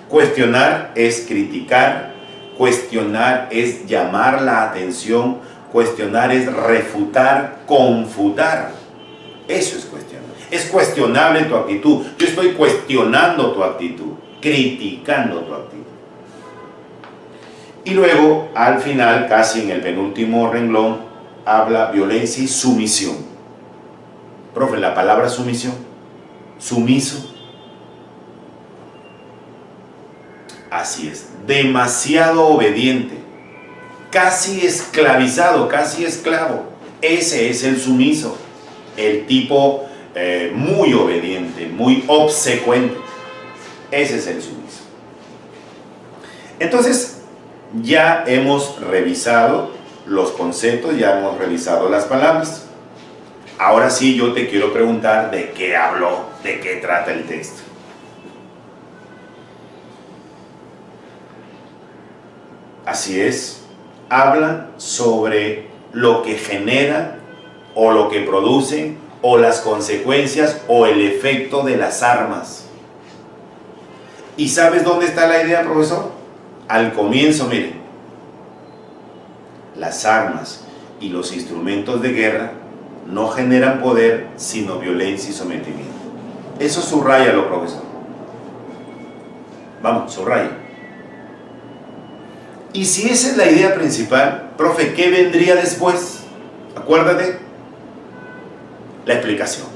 Speaker 2: Cuestionar es criticar, cuestionar es llamar la atención, cuestionar es refutar, confutar. Eso es cuestionar. Es cuestionable tu actitud. Yo estoy cuestionando tu actitud, criticando tu actitud. Y luego, al final, casi en el penúltimo renglón, habla violencia y sumisión. Profe, la palabra sumisión, sumiso. Así es, demasiado obediente, casi esclavizado, casi esclavo. Ese es el sumiso, el tipo muy obediente, muy obsecuente. Ese es el sumiso. Entonces, ya hemos revisado los conceptos, ya hemos revisado las palabras. Ahora sí, yo te quiero preguntar de qué habló, de qué trata el texto. Así es, habla sobre lo que genera o lo que produce o las consecuencias o el efecto de las armas. ¿Y sabes dónde está la idea, profesor? Al comienzo, miren, las armas y los instrumentos de guerra no generan poder, sino violencia y sometimiento. Eso subráyalo, profesor. Vamos, subraya. Y si esa es la idea principal, profe, ¿qué vendría después? Acuérdate, la explicación.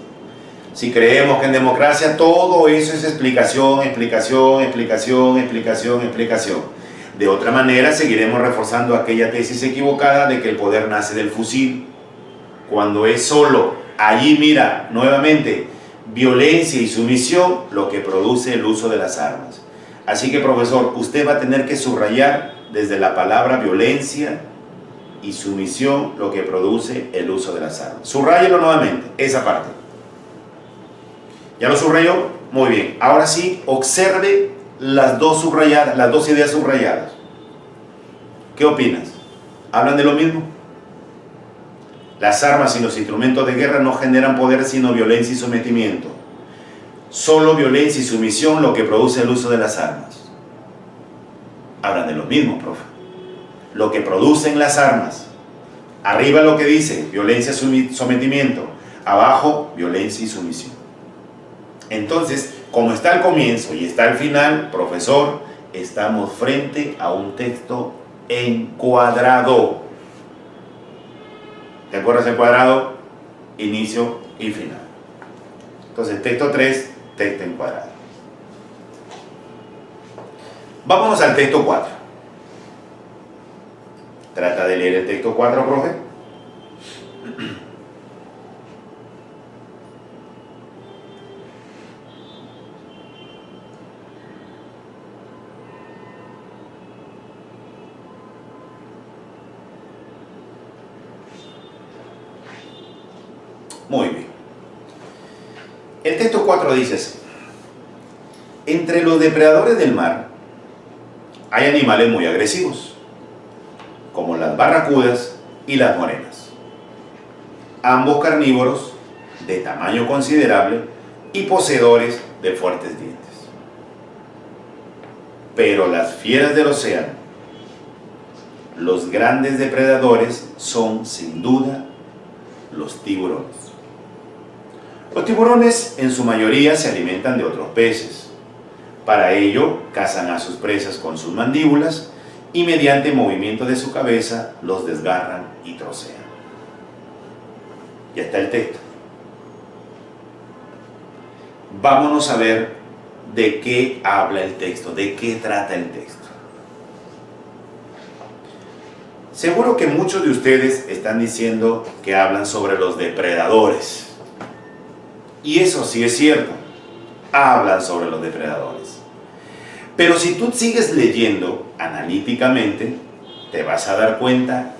Speaker 2: Si creemos que en democracia todo eso es explicación, explicación, explicación, explicación, explicación. De otra manera, seguiremos reforzando aquella tesis equivocada de que el poder nace del fusil, cuando es solo, allí mira, nuevamente, violencia y sumisión lo que produce el uso de las armas. Así que, profesor, usted va a tener que subrayar desde la palabra violencia y sumisión lo que produce el uso de las armas. Subráyelo nuevamente, esa parte. ¿Ya lo subrayó? Muy bien. Ahora sí, observe las dos subrayadas, las dos ideas subrayadas. ¿Qué opinas? ¿Hablan de lo mismo? Las armas y los instrumentos de guerra no generan poder sino violencia y sometimiento. Solo violencia y sumisión lo que produce el uso de las armas. Hablan de lo mismo, profe. Lo que producen las armas. Arriba lo que dice, violencia, sometimiento. abajo, violencia y sumisión. Entonces, como está al comienzo y está al final, profesor, estamos frente a un texto encuadrado. ¿Te acuerdas el cuadrado? Inicio y final. Entonces, texto 3, texto encuadrado. Vámonos al texto 4. Trata de leer el texto 4, profe. Muy bien. El texto 4 dice así: entre los depredadores del mar hay animales muy agresivos, como las barracudas y las morenas, ambos carnívoros de tamaño considerable y poseedores de fuertes dientes. Pero las fieras del océano, los grandes depredadores, son sin duda los tiburones. Los tiburones en su mayoría se alimentan de otros peces. Para ello cazan a sus presas con sus mandíbulas y mediante movimiento de su cabeza los desgarran y trocean. Ya está el texto. Vámonos a ver de qué habla el texto, de qué trata el texto. Seguro que muchos de ustedes están diciendo que hablan sobre los depredadores. Y eso sí es cierto, hablan sobre los depredadores. Pero si tú sigues leyendo analíticamente, te vas a dar cuenta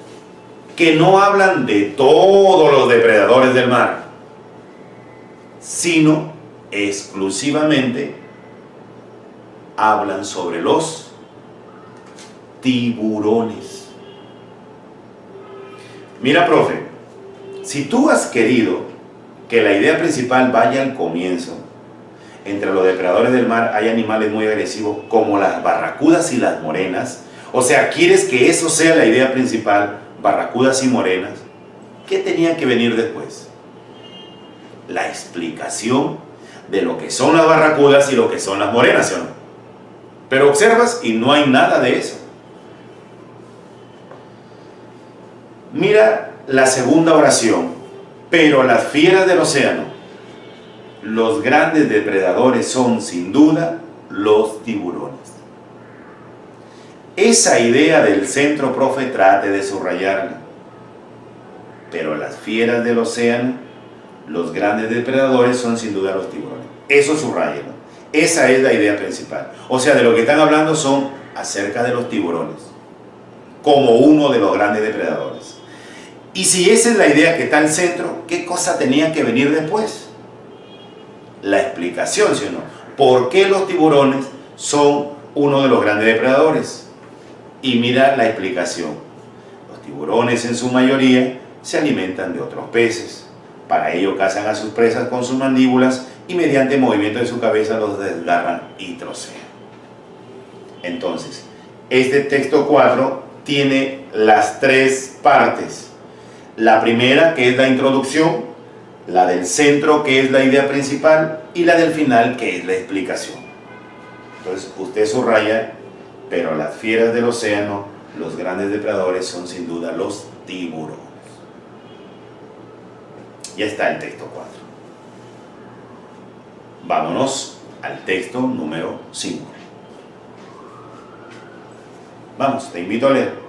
Speaker 2: que no hablan de todos los depredadores del mar, sino exclusivamente hablan sobre los tiburones. Mira, profe, si tú has querido que la idea principal vaya al comienzo, entre los depredadores del mar hay animales muy agresivos como las barracudas y las morenas, o sea, quieres que eso sea la idea principal, barracudas y morenas, ¿qué tenía que venir después? La explicación de lo que son las barracudas y lo que son las morenas, ¿sí o no? Pero observas y no hay nada de eso. Mira la segunda oración: pero las fieras del océano, los grandes depredadores, son sin duda los tiburones. Esa idea del centro, profe, trate de subrayarla. Pero las fieras del océano, los grandes depredadores, son sin duda los tiburones. Eso subrayalo. Esa es la idea principal. O sea, de lo que están hablando son acerca de los tiburones, como uno de los grandes depredadores. Y si esa es la idea que está al centro, ¿qué cosa tenía que venir después? La explicación, ¿sí o no? ¿Por qué los tiburones son uno de los grandes depredadores? Y mira la explicación. Los tiburones en su mayoría se alimentan de otros peces. Para ello cazan a sus presas con sus mandíbulas y mediante movimiento de su cabeza los desgarran y trocean. Entonces, este texto 4 tiene las tres partes. La primera, que es la introducción, la del centro, que es la idea principal, y la del final, que es la explicación. Entonces, usted subraya: pero las fieras del océano, los grandes depredadores, son sin duda los tiburones. Ya está el texto 4. Vámonos al texto número 5. Vamos, te invito a leer.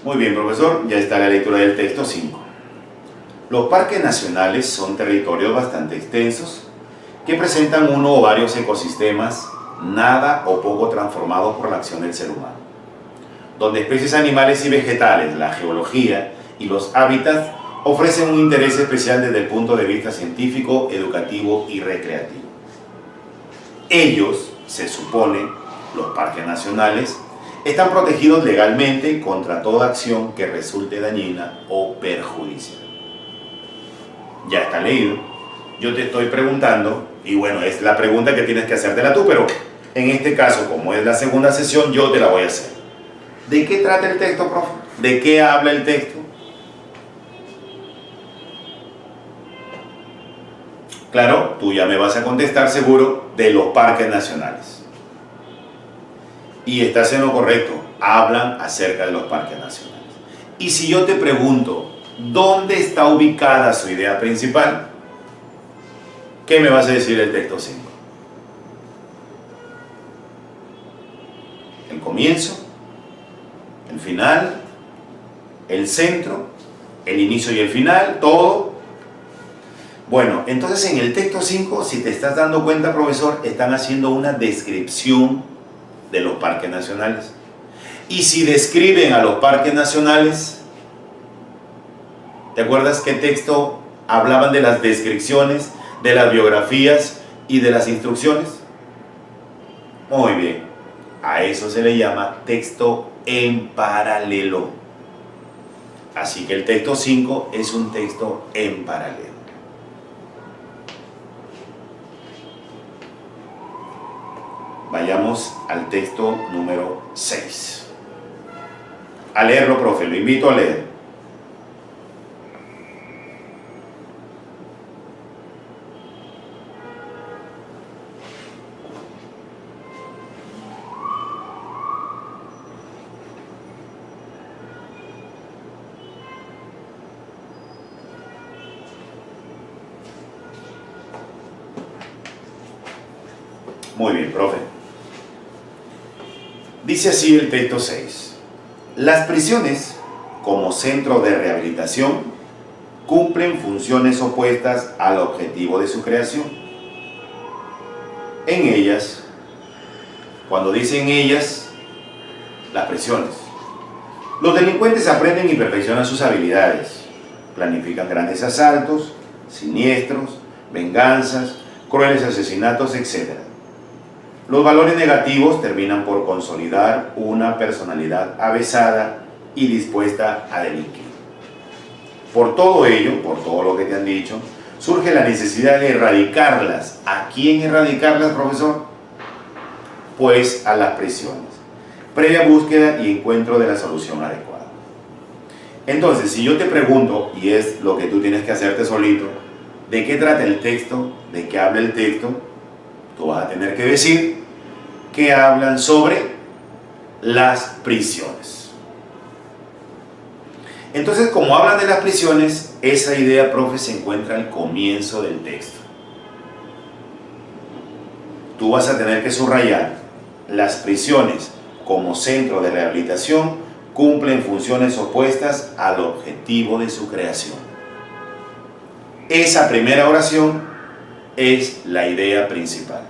Speaker 2: Muy bien, profesor, ya está la lectura del texto 5. Los parques nacionales son territorios bastante extensos que presentan uno o varios ecosistemas nada o poco transformados por la acción del ser humano, donde especies animales y vegetales, la geología y los hábitats ofrecen un interés especial desde el punto de vista científico, educativo y recreativo. Ellos, se supone, los parques nacionales, están protegidos legalmente contra toda acción que resulte dañina o perjudicial. Ya está leído. Yo te estoy preguntando, y bueno, es la pregunta que tienes que hacértela tú, pero en este caso, como es la segunda sesión, yo te la voy a hacer. ¿De qué trata el texto, profe? ¿De qué habla el texto? Claro, tú ya me vas a contestar seguro de los parques nacionales. Y estás en lo correcto, hablan acerca de los parques nacionales. Y si yo te pregunto, ¿dónde está ubicada su idea principal? ¿Qué me vas a decir el texto 5? ¿El comienzo? ¿El final? ¿El centro? ¿El inicio y el final? ¿Todo? Bueno, entonces en el texto 5, si te estás dando cuenta, profesor, están haciendo una descripción de los parques nacionales. Y si describen a los parques nacionales, ¿te acuerdas qué texto hablaban de las descripciones, de las biografías y de las instrucciones? Muy bien, a eso se le llama texto en paralelo. Así que el texto 5 es un texto en paralelo. Vayamos al texto número 6. A leerlo, profe, lo invito a leer. Muy bien, profe. Dice así el texto 6. Las prisiones, como centro de rehabilitación, cumplen funciones opuestas al objetivo de su creación. En ellas, cuando dicen ellas, las prisiones, los delincuentes aprenden y perfeccionan sus habilidades, planifican grandes asaltos, siniestros, venganzas, crueles asesinatos, etc. Los valores negativos terminan por consolidar una personalidad avesada y dispuesta a delinquir. Por todo ello, por todo lo que te han dicho, surge la necesidad de erradicarlas. ¿A quién erradicarlas, profesor? Pues a las prisiones, previa búsqueda y encuentro de la solución adecuada. Entonces, si yo te pregunto, y es lo que tú tienes que hacerte solito, ¿de qué trata el texto? ¿De qué habla el texto? Tú vas a tener que decir que hablan sobre las prisiones. Entonces, como hablan de las prisiones, esa idea, profe, se encuentra al comienzo del texto. Tú vas a tener que subrayar: las prisiones, como centro de rehabilitación, cumplen funciones opuestas al objetivo de su creación. Esa primera oración es la idea principal.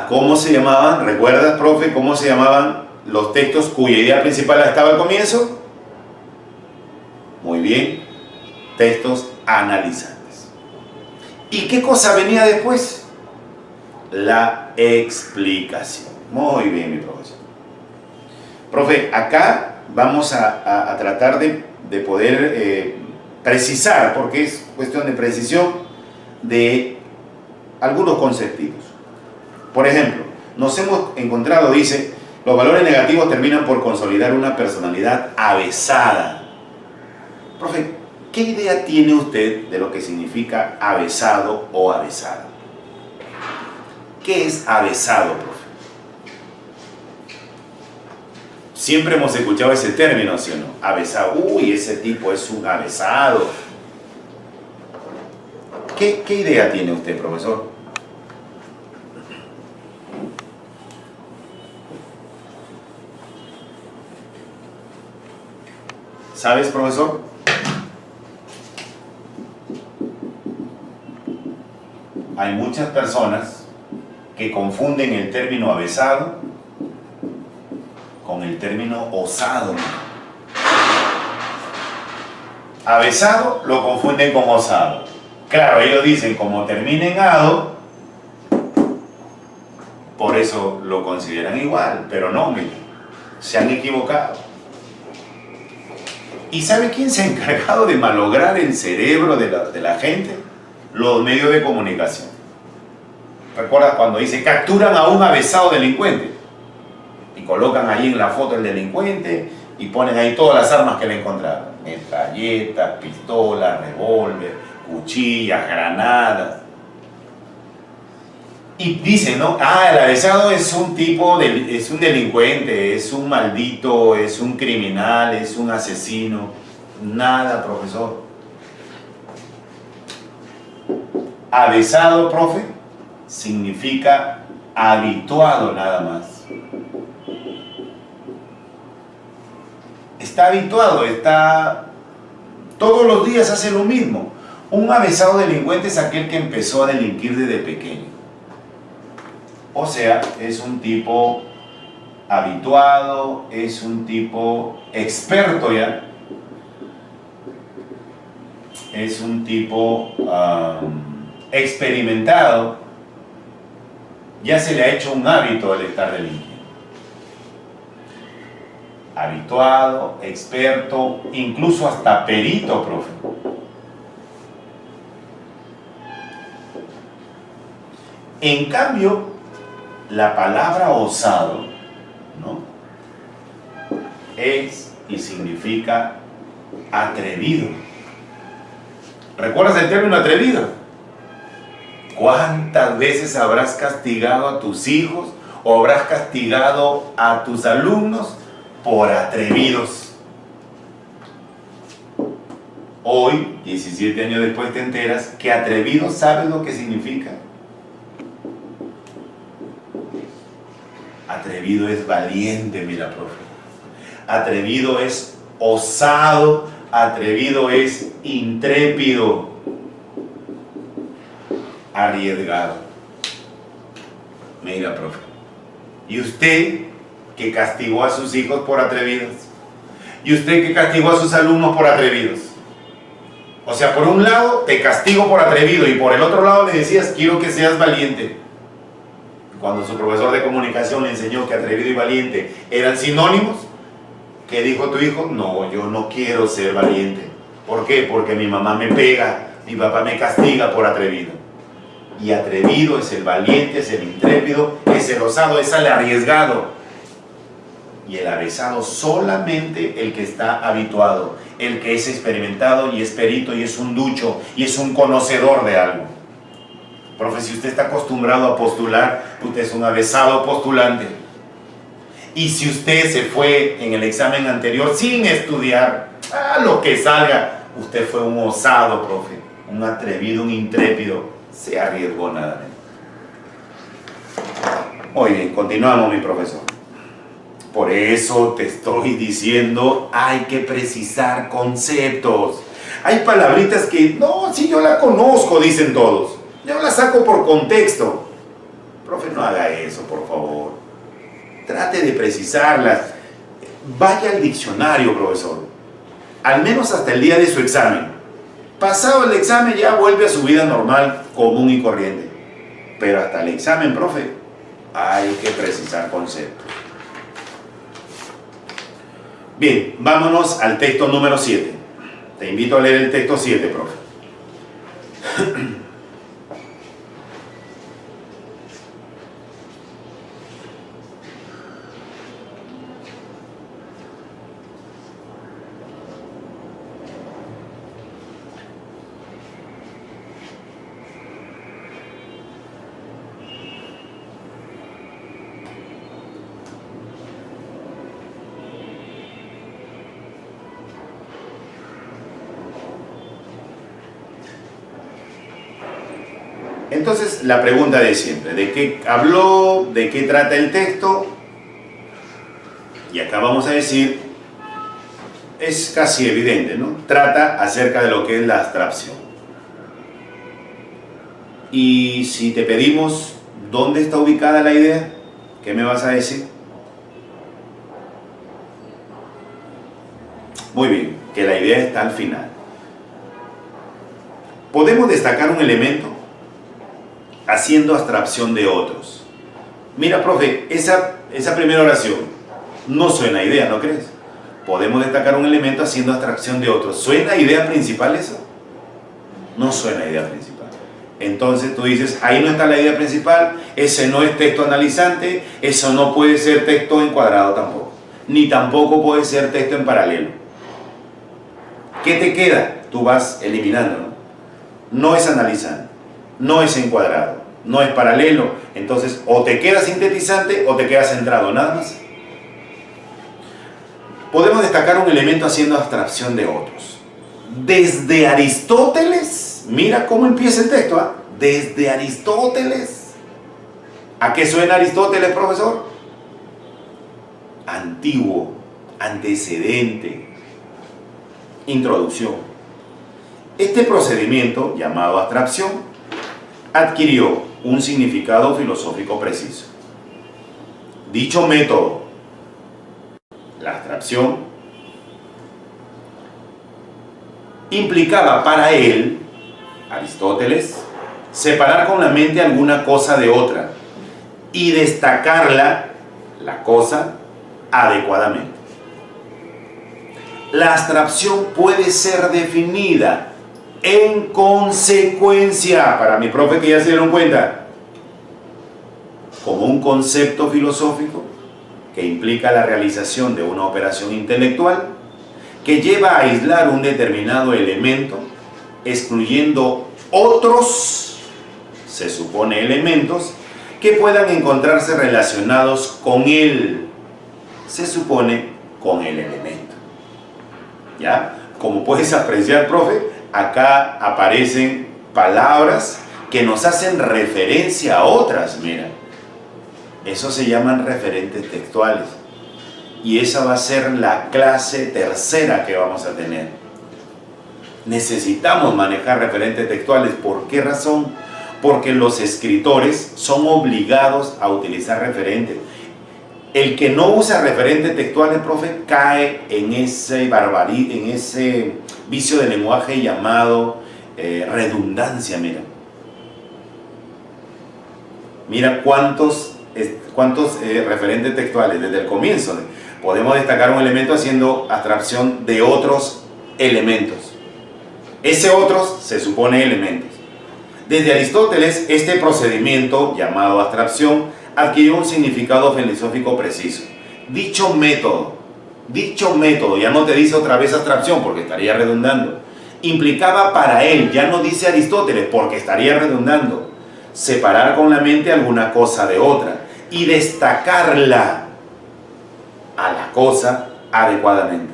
Speaker 2: ¿Cómo se llamaban? ¿Recuerdas, profe, cómo se llamaban los textos cuya idea principal estaba al comienzo? Muy bien, textos analizantes. ¿Y qué cosa venía después? La explicación. Muy bien, mi profesor. Profe, acá vamos a tratar de poder precisar, porque es cuestión de precisión, de algunos conceptos. Por ejemplo, nos hemos encontrado, dice, los valores negativos terminan por consolidar una personalidad avesada. Profe, ¿qué idea tiene usted de lo que significa avesado o avesada? ¿Qué es avesado, profe? Siempre hemos escuchado ese término, ¿sí o no? Avesado. Uy, ese tipo es un avesado. ¿Qué idea tiene usted, profesor? ¿Sabes, profesor? Hay muchas personas que confunden el término avesado con el término osado. Avesado lo confunden con osado. Claro, ellos dicen, como termina en ado, por eso lo consideran igual, pero no, miren, se han equivocado. ¿Y sabe quién se ha encargado de malograr el cerebro de la gente? Los medios de comunicación. ¿Recuerdas cuando dice capturan a un avesado delincuente? Y colocan ahí en la foto el delincuente y ponen ahí todas las armas que le encontraron. Metralletas, pistolas, revólver, cuchillas, granadas. Y dicen, ¿no? Ah, el avesado es un tipo, es un delincuente, es un maldito, es un criminal, es un asesino. Nada, profesor. Avesado, profe, significa habituado nada más. Está habituado, todos los días hace lo mismo. Un avesado delincuente es aquel que empezó a delinquir desde pequeño. O sea, es un tipo habituado, es un tipo experto ya, es un tipo experimentado, ya se le ha hecho un hábito el estar delinquiendo. Habituado, experto, incluso hasta perito, profe. En cambio, la palabra osado, ¿no? Es y significa atrevido. ¿Recuerdas el término atrevido? ¿Cuántas veces habrás castigado a tus hijos o habrás castigado a tus alumnos por atrevidos? Hoy, 17 años después, te enteras que atrevido, ¿sabes lo que significa? Atrevido es valiente, mira, profe. Atrevido es osado, atrevido es intrépido, arriesgado. Mira, profe. ¿Y usted que castigó a sus hijos por atrevidos? ¿Y usted que castigó a sus alumnos por atrevidos? O sea, por un lado te castigo por atrevido y por el otro lado le decías, quiero que seas valiente. Cuando su profesor de comunicación le enseñó que atrevido y valiente eran sinónimos, ¿qué dijo tu hijo? No, yo no quiero ser valiente. ¿Por qué? Porque mi mamá me pega, mi papá me castiga por atrevido. Y atrevido es el valiente, es el intrépido, es el osado, es el arriesgado. Y el avesado solamente el que está habituado, el que es experimentado y es perito y es un ducho y es un conocedor de algo. Profe, si usted está acostumbrado a postular, usted es un avesado postulante. Y si usted se fue en el examen anterior sin estudiar, a lo que salga, usted fue un osado, profe, un atrevido, un intrépido, se arriesgó nada menos. Muy bien, continuamos, mi profesor. Por eso te estoy diciendo, hay que precisar conceptos. Hay palabritas que, no, sí, yo la conozco, dicen todos. Yo la saco por contexto. Profe, no haga eso, por favor. Trate de precisarlas. Vaya al diccionario, profesor. Al menos hasta el día de su examen. Pasado el examen ya vuelve a su vida normal, común y corriente. Pero hasta el examen, profe, hay que precisar conceptos. Bien, vámonos al texto número 7. Te invito a leer el texto 7, profe. Entonces, la pregunta de siempre, ¿de qué habló? ¿De qué trata el texto? Y acá vamos a decir, es casi evidente, ¿no? Trata acerca de lo que es la abstracción. Y si te pedimos, ¿dónde está ubicada la idea? ¿Qué me vas a decir? Muy bien, que la idea está al final. Podemos destacar un elemento haciendo abstracción de otros. Mira, profe, esa primera oración no suena a idea, ¿no crees? Podemos destacar un elemento haciendo abstracción de otro. ¿Suena a idea principal eso? No suena a idea principal. Entonces tú dices, ahí no está la idea principal, ese no es texto analizante, eso no puede ser texto encuadrado tampoco, ni tampoco puede ser texto en paralelo. ¿Qué te queda? Tú vas eliminando, ¿no? No es analizante, no es encuadrado, no es paralelo. Entonces, o te queda sintetizante o te queda centrado, nada más. Podemos destacar un elemento haciendo abstracción de otros. Desde Aristóteles, mira cómo empieza el texto, ¿ah? Desde Aristóteles. ¿A qué suena Aristóteles, profesor? Antiguo, antecedente, introducción. Este procedimiento, llamado abstracción, adquirió un significado filosófico preciso. Dicho método, la abstracción, implicaba para él, Aristóteles, separar con la mente alguna cosa de otra y destacarla, la cosa, adecuadamente. La abstracción puede ser definida en consecuencia, para mi profe que ya se dieron cuenta, como un concepto filosófico que implica la realización de una operación intelectual que lleva a aislar un determinado elemento, excluyendo otros, se supone elementos, que puedan encontrarse relacionados con él, se supone con el elemento. ¿Ya? Como puedes apreciar, profe, acá aparecen palabras que nos hacen referencia a otras, mira. Eso se llaman referentes textuales. Y esa va a ser la clase tercera que vamos a tener. Necesitamos manejar referentes textuales. ¿Por qué razón? Porque los escritores son obligados a utilizar referentes. El que no usa referentes textuales, profe, cae en ese vicio de lenguaje llamado redundancia, mira. Mira cuántos referentes textuales desde el comienzo. Podemos destacar un elemento haciendo abstracción de otros elementos. Ese otros se supone elementos. Desde Aristóteles, este procedimiento llamado abstracción adquirió un significado filosófico preciso. Dicho método, ya no te dice otra vez abstracción porque estaría redundando, implicaba para él, ya no dice Aristóteles porque estaría redundando, separar con la mente alguna cosa de otra y destacarla a la cosa adecuadamente.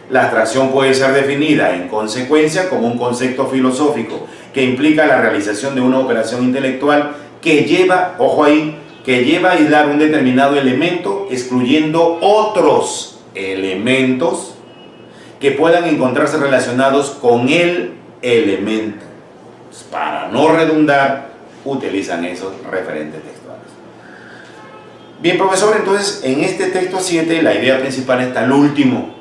Speaker 2: La abstracción puede ser definida en consecuencia como un concepto filosófico que implica la realización de una operación intelectual que lleva, ojo ahí, que lleva a aislar un determinado elemento, excluyendo otros elementos que puedan encontrarse relacionados con el elemento. Pues para no redundar, utilizan esos referentes textuales. Bien, profesor, entonces en este texto 7 la idea principal está al último.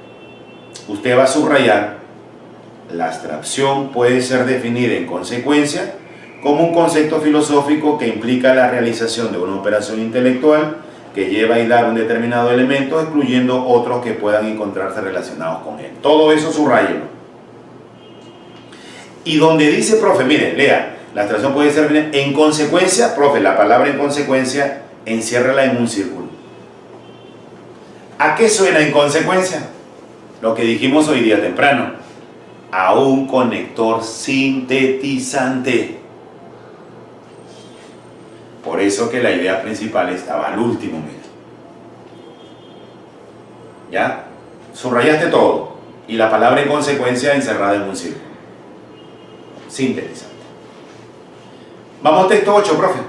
Speaker 2: Usted va a subrayar: la abstracción puede ser definida en consecuencia como un concepto filosófico que implica la realización de una operación intelectual que lleva a aislar un determinado elemento, excluyendo otros que puedan encontrarse relacionados con él. Todo eso subrayelo. Y donde dice, profe, mire, lea, la abstracción puede ser en consecuencia, profe, la palabra en consecuencia, enciérrala en un círculo. ¿A qué suena en consecuencia? Lo que dijimos hoy día temprano, a un conector sintetizante. Por eso que la idea principal estaba al último, mira. ¿Ya? Subrayaste todo. Y la palabra en consecuencia encerrada en un círculo. Sintetizante. Vamos al texto 8, profe.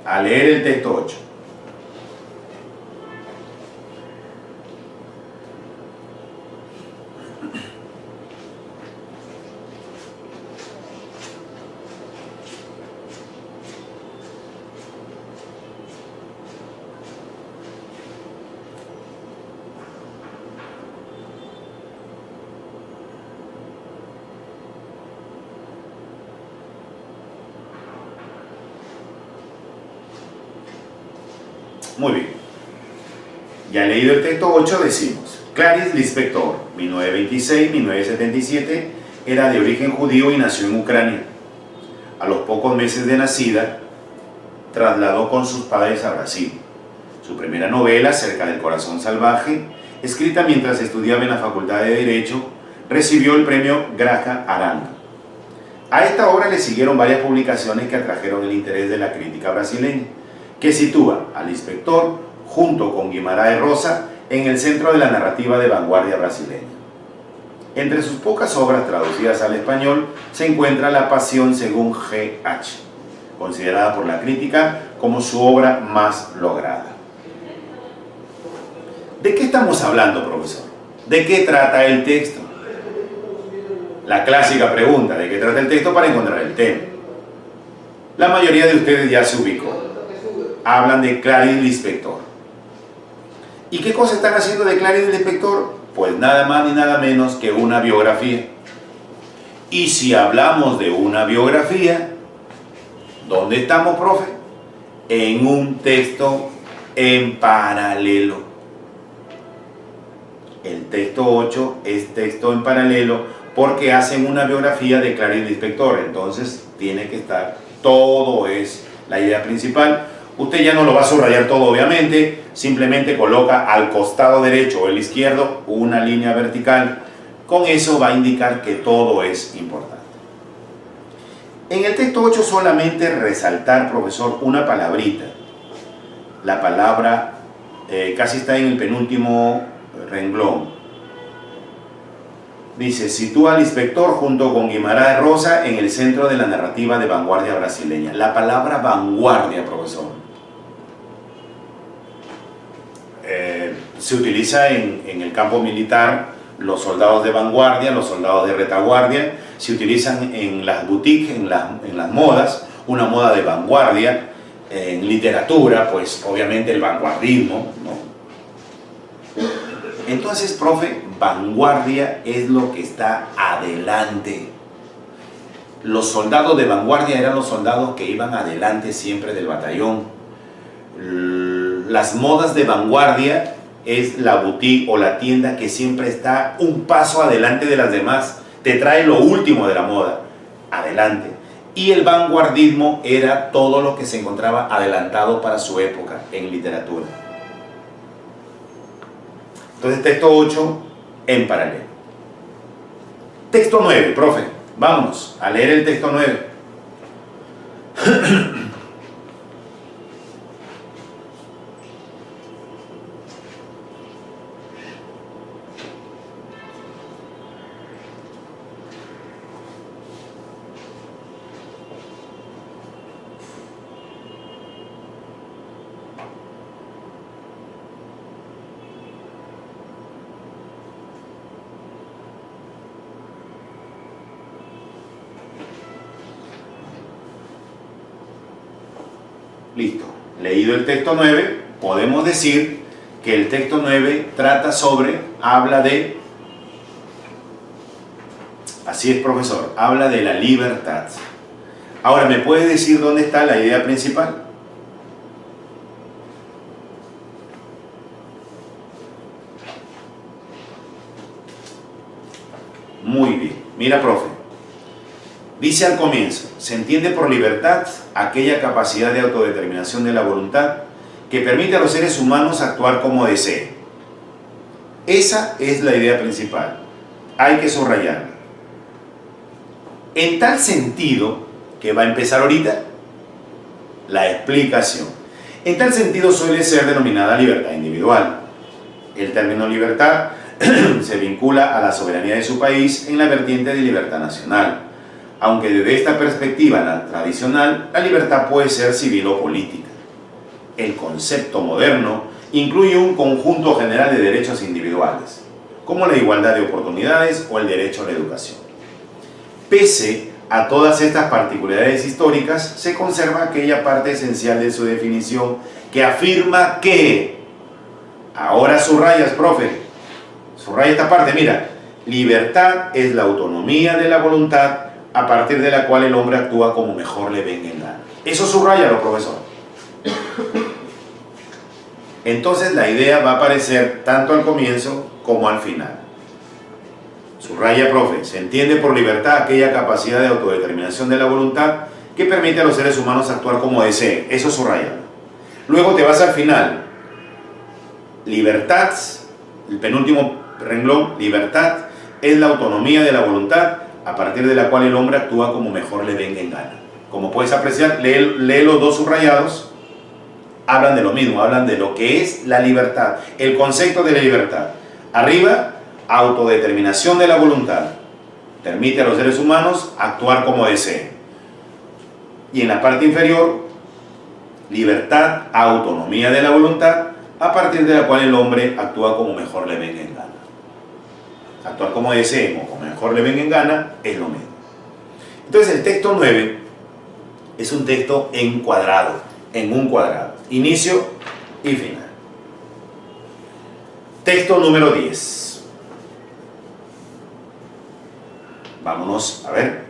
Speaker 2: A leer el texto 8. Muy bien. Ya leído el texto 8, decimos: Clarice Lispector, 1926-1977, era de origen judío y nació en Ucrania. A los pocos meses de nacida, trasladó con sus padres a Brasil. Su primera novela, Cerca del Corazón Salvaje, escrita mientras estudiaba en la Facultad de Derecho, recibió el premio Graja Arana. A esta obra le siguieron varias publicaciones que atrajeron el interés de la crítica brasileña, que sitúa al Inspector, junto con Guimarães Rosa, en el centro de la narrativa de vanguardia brasileña. Entre sus pocas obras traducidas al español se encuentra La Pasión según G.H., considerada por la crítica como su obra más lograda. ¿De qué estamos hablando, profesor? ¿De qué trata el texto? La clásica pregunta: ¿de qué trata el texto? Para encontrar el tema. La mayoría de ustedes ya se ubicó. Hablan de Clarice Lispector. ¿Y qué cosa están haciendo de Clarice Lispector? Pues nada más ni nada menos que una biografía. Y si hablamos de una biografía, ¿dónde estamos, profe? En un texto en paralelo. El texto 8 es texto en paralelo porque hacen una biografía de Clarice Lispector. Entonces tiene que estar, todo es la idea principal. Usted ya no lo va a subrayar todo, obviamente, simplemente coloca al costado derecho o el izquierdo una línea vertical. Con eso va a indicar que todo es importante. En el texto 8 solamente resaltar, profesor, una palabrita. La palabra casi está en el penúltimo renglón. Dice: sitúa al Inspector junto con Guimarães Rosa en el centro de la narrativa de vanguardia brasileña. La palabra vanguardia, profesor, se utiliza en el campo militar. Los soldados de vanguardia, los soldados de retaguardia, se utilizan en las boutiques, en las modas, una moda de vanguardia. En literatura, pues obviamente el vanguardismo, ¿no? Entonces, profe, vanguardia es lo que está adelante. Los soldados de vanguardia eran los soldados que iban adelante siempre del batallón. Las modas de vanguardia es la boutique o la tienda que siempre está un paso adelante de las demás. Te trae lo último de la moda, adelante. Y el vanguardismo era todo lo que se encontraba adelantado para su época en literatura. Entonces, texto 8 en paralelo. Texto 9, profe. Vámonos a leer el texto 9. Listo. Leído el texto 9, podemos decir que el texto 9 habla de, así es, profesor, habla de la libertad. Ahora, ¿me puede decir dónde está la idea principal? Muy bien. Mira, profe. Dice al comienzo: se entiende por libertad aquella capacidad de autodeterminación de la voluntad que permite a los seres humanos actuar como deseen. Esa es la idea principal. Hay que subrayarla. En tal sentido, que va a empezar ahorita, la explicación. En tal sentido suele ser denominada libertad individual. El término libertad se vincula a la soberanía de su país en la vertiente de libertad nacional. Aunque desde esta perspectiva tradicional, la libertad puede ser civil o política. El concepto moderno incluye un conjunto general de derechos individuales, como la igualdad de oportunidades o el derecho a la educación. Pese a todas estas particularidades históricas, se conserva aquella parte esencial de su definición que afirma que, ahora subrayas, profe, subraya esta parte, mira: libertad es la autonomía de la voluntad a partir de la cual el hombre actúa como mejor le venga en gana. Eso subráyalo, profesor. entonces la idea va a aparecer tanto al comienzo como al final. Subraya, profe, se entiende por libertad aquella capacidad de autodeterminación de la voluntad que permite a los seres humanos actuar como deseen. Eso subraya. Luego te vas al final. Libertad, el penúltimo renglón, libertad es la autonomía de la voluntad a partir de la cual el hombre actúa como mejor le venga en gana. Como puedes apreciar, lee los dos subrayados, hablan de lo mismo, hablan de lo que es la libertad, el concepto de la libertad. Arriba, autodeterminación de la voluntad, permite a los seres humanos actuar como deseen. Y en la parte inferior, libertad, autonomía de la voluntad, a partir de la cual el hombre actúa como mejor le venga en gana. Actuar como deseen o como mejor le venga en gana es lo mismo. Entonces el texto 9 es un texto encuadrado, en un cuadrado, inicio y final. Texto número 10. Vámonos a ver,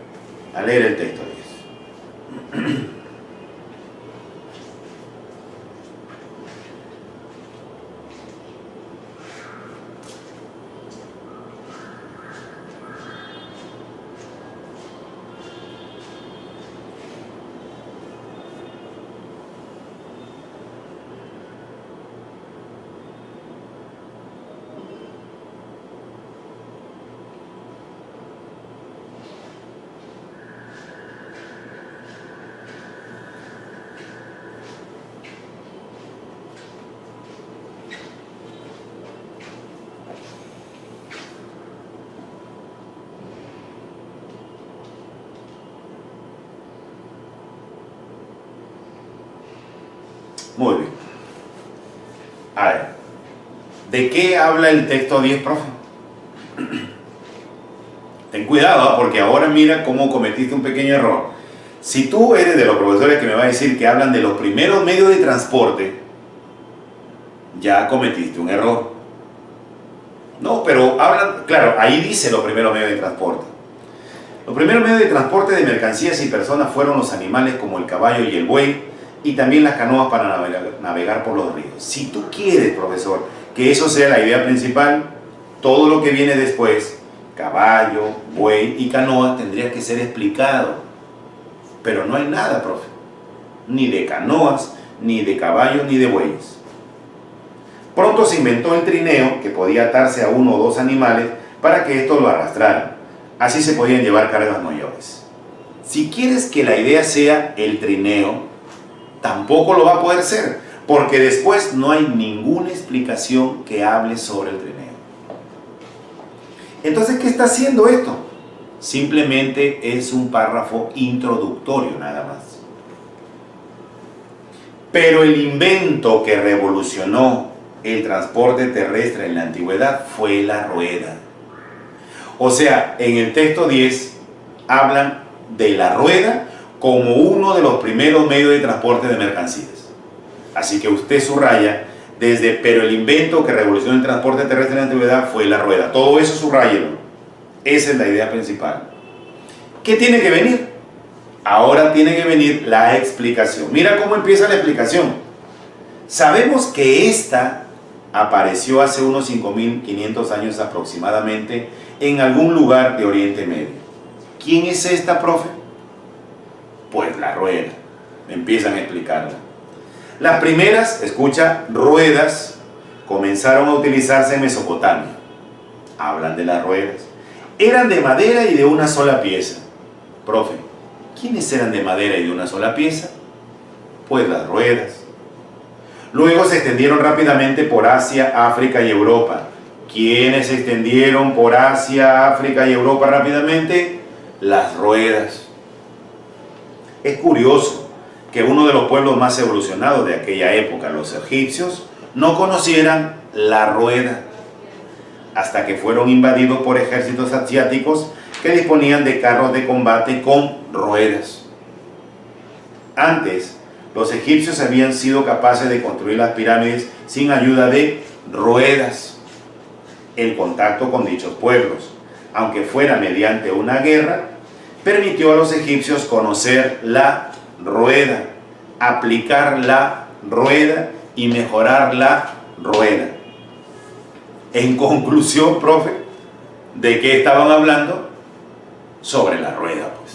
Speaker 2: a leer el texto 10. Muy bien. A ver, ¿de qué habla el texto 10, profe? Ten cuidado, porque ahora mira cómo cometiste un pequeño error. Si tú eres de los profesores que me va a decir que hablan de los primeros medios de transporte, ya cometiste un error. No, pero hablan, claro, ahí dice los primeros medios de transporte. Los primeros medios de transporte de mercancías y personas fueron los animales como el caballo y el buey, y también las canoas para navegar por los ríos. Si tú quieres, profesor, que eso sea la idea principal, todo lo que viene después, caballo, buey y canoa, tendría que ser explicado. Pero no hay nada, profe. Ni de canoas, ni de caballos, ni de bueyes. Pronto se inventó el trineo, que podía atarse a uno o dos animales para que estos lo arrastraran. Así se podían llevar cargas mayores. Si quieres que la idea sea el trineo, tampoco lo va a poder ser, porque después no hay ninguna explicación que hable sobre el trineo. Entonces, ¿qué está haciendo esto? Simplemente es un párrafo introductorio nada más. Pero el invento que revolucionó el transporte terrestre en la antigüedad fue la rueda. O sea, en el texto 10 hablan de la rueda como uno de los primeros medios de transporte de mercancías. Así que usted subraya pero el invento que revolucionó el transporte terrestre en la antigüedad fue la rueda. Todo eso subráyelo. Esa es la idea principal. ¿Qué tiene que venir? Ahora tiene que venir la explicación. Mira cómo empieza la explicación. Sabemos que esta apareció hace unos 5.500 años aproximadamente en algún lugar de Oriente Medio. ¿Quién es esta, profe? Pues la rueda. Empiezan a explicarla. Las primeras, escucha, ruedas comenzaron a utilizarse en Mesopotamia. Hablan de las ruedas. Eran de madera y de una sola pieza. Profe, ¿quiénes eran de madera y de una sola pieza? Pues las ruedas. Luego se extendieron rápidamente por Asia, África y Europa. ¿Quiénes se extendieron por Asia, África y Europa rápidamente? Las ruedas. Es curioso que uno de los pueblos más evolucionados de aquella época, los egipcios, no conocieran la rueda hasta que fueron invadidos por ejércitos asiáticos que disponían de carros de combate con ruedas. Antes, los egipcios habían sido capaces de construir las pirámides sin ayuda de ruedas. El contacto con dichos pueblos, aunque fuera mediante una guerra, permitió a los egipcios conocer la rueda, aplicar la rueda y mejorar la rueda. En conclusión, profe, ¿de qué estaban hablando? Sobre la rueda, pues.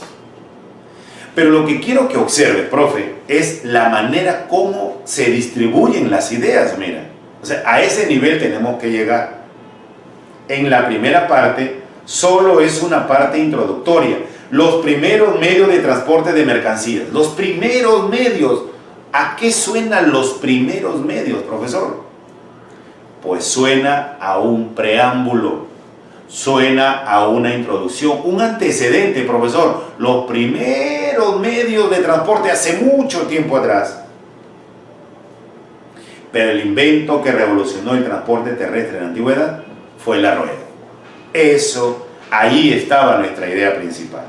Speaker 2: Pero lo que quiero que observe, profe, es la manera como se distribuyen las ideas, mira. O sea, a ese nivel tenemos que llegar. En la primera parte, solo es una parte introductoria. Los primeros medios de transporte de mercancías. Los primeros medios. ¿A qué suenan los primeros medios, profesor? Pues suena a un preámbulo, suena a una introducción, un antecedente, profesor. Los primeros medios de transporte hace mucho tiempo atrás. Pero el invento que revolucionó el transporte terrestre en la antigüedad fue la rueda. Eso, ahí estaba nuestra idea principal.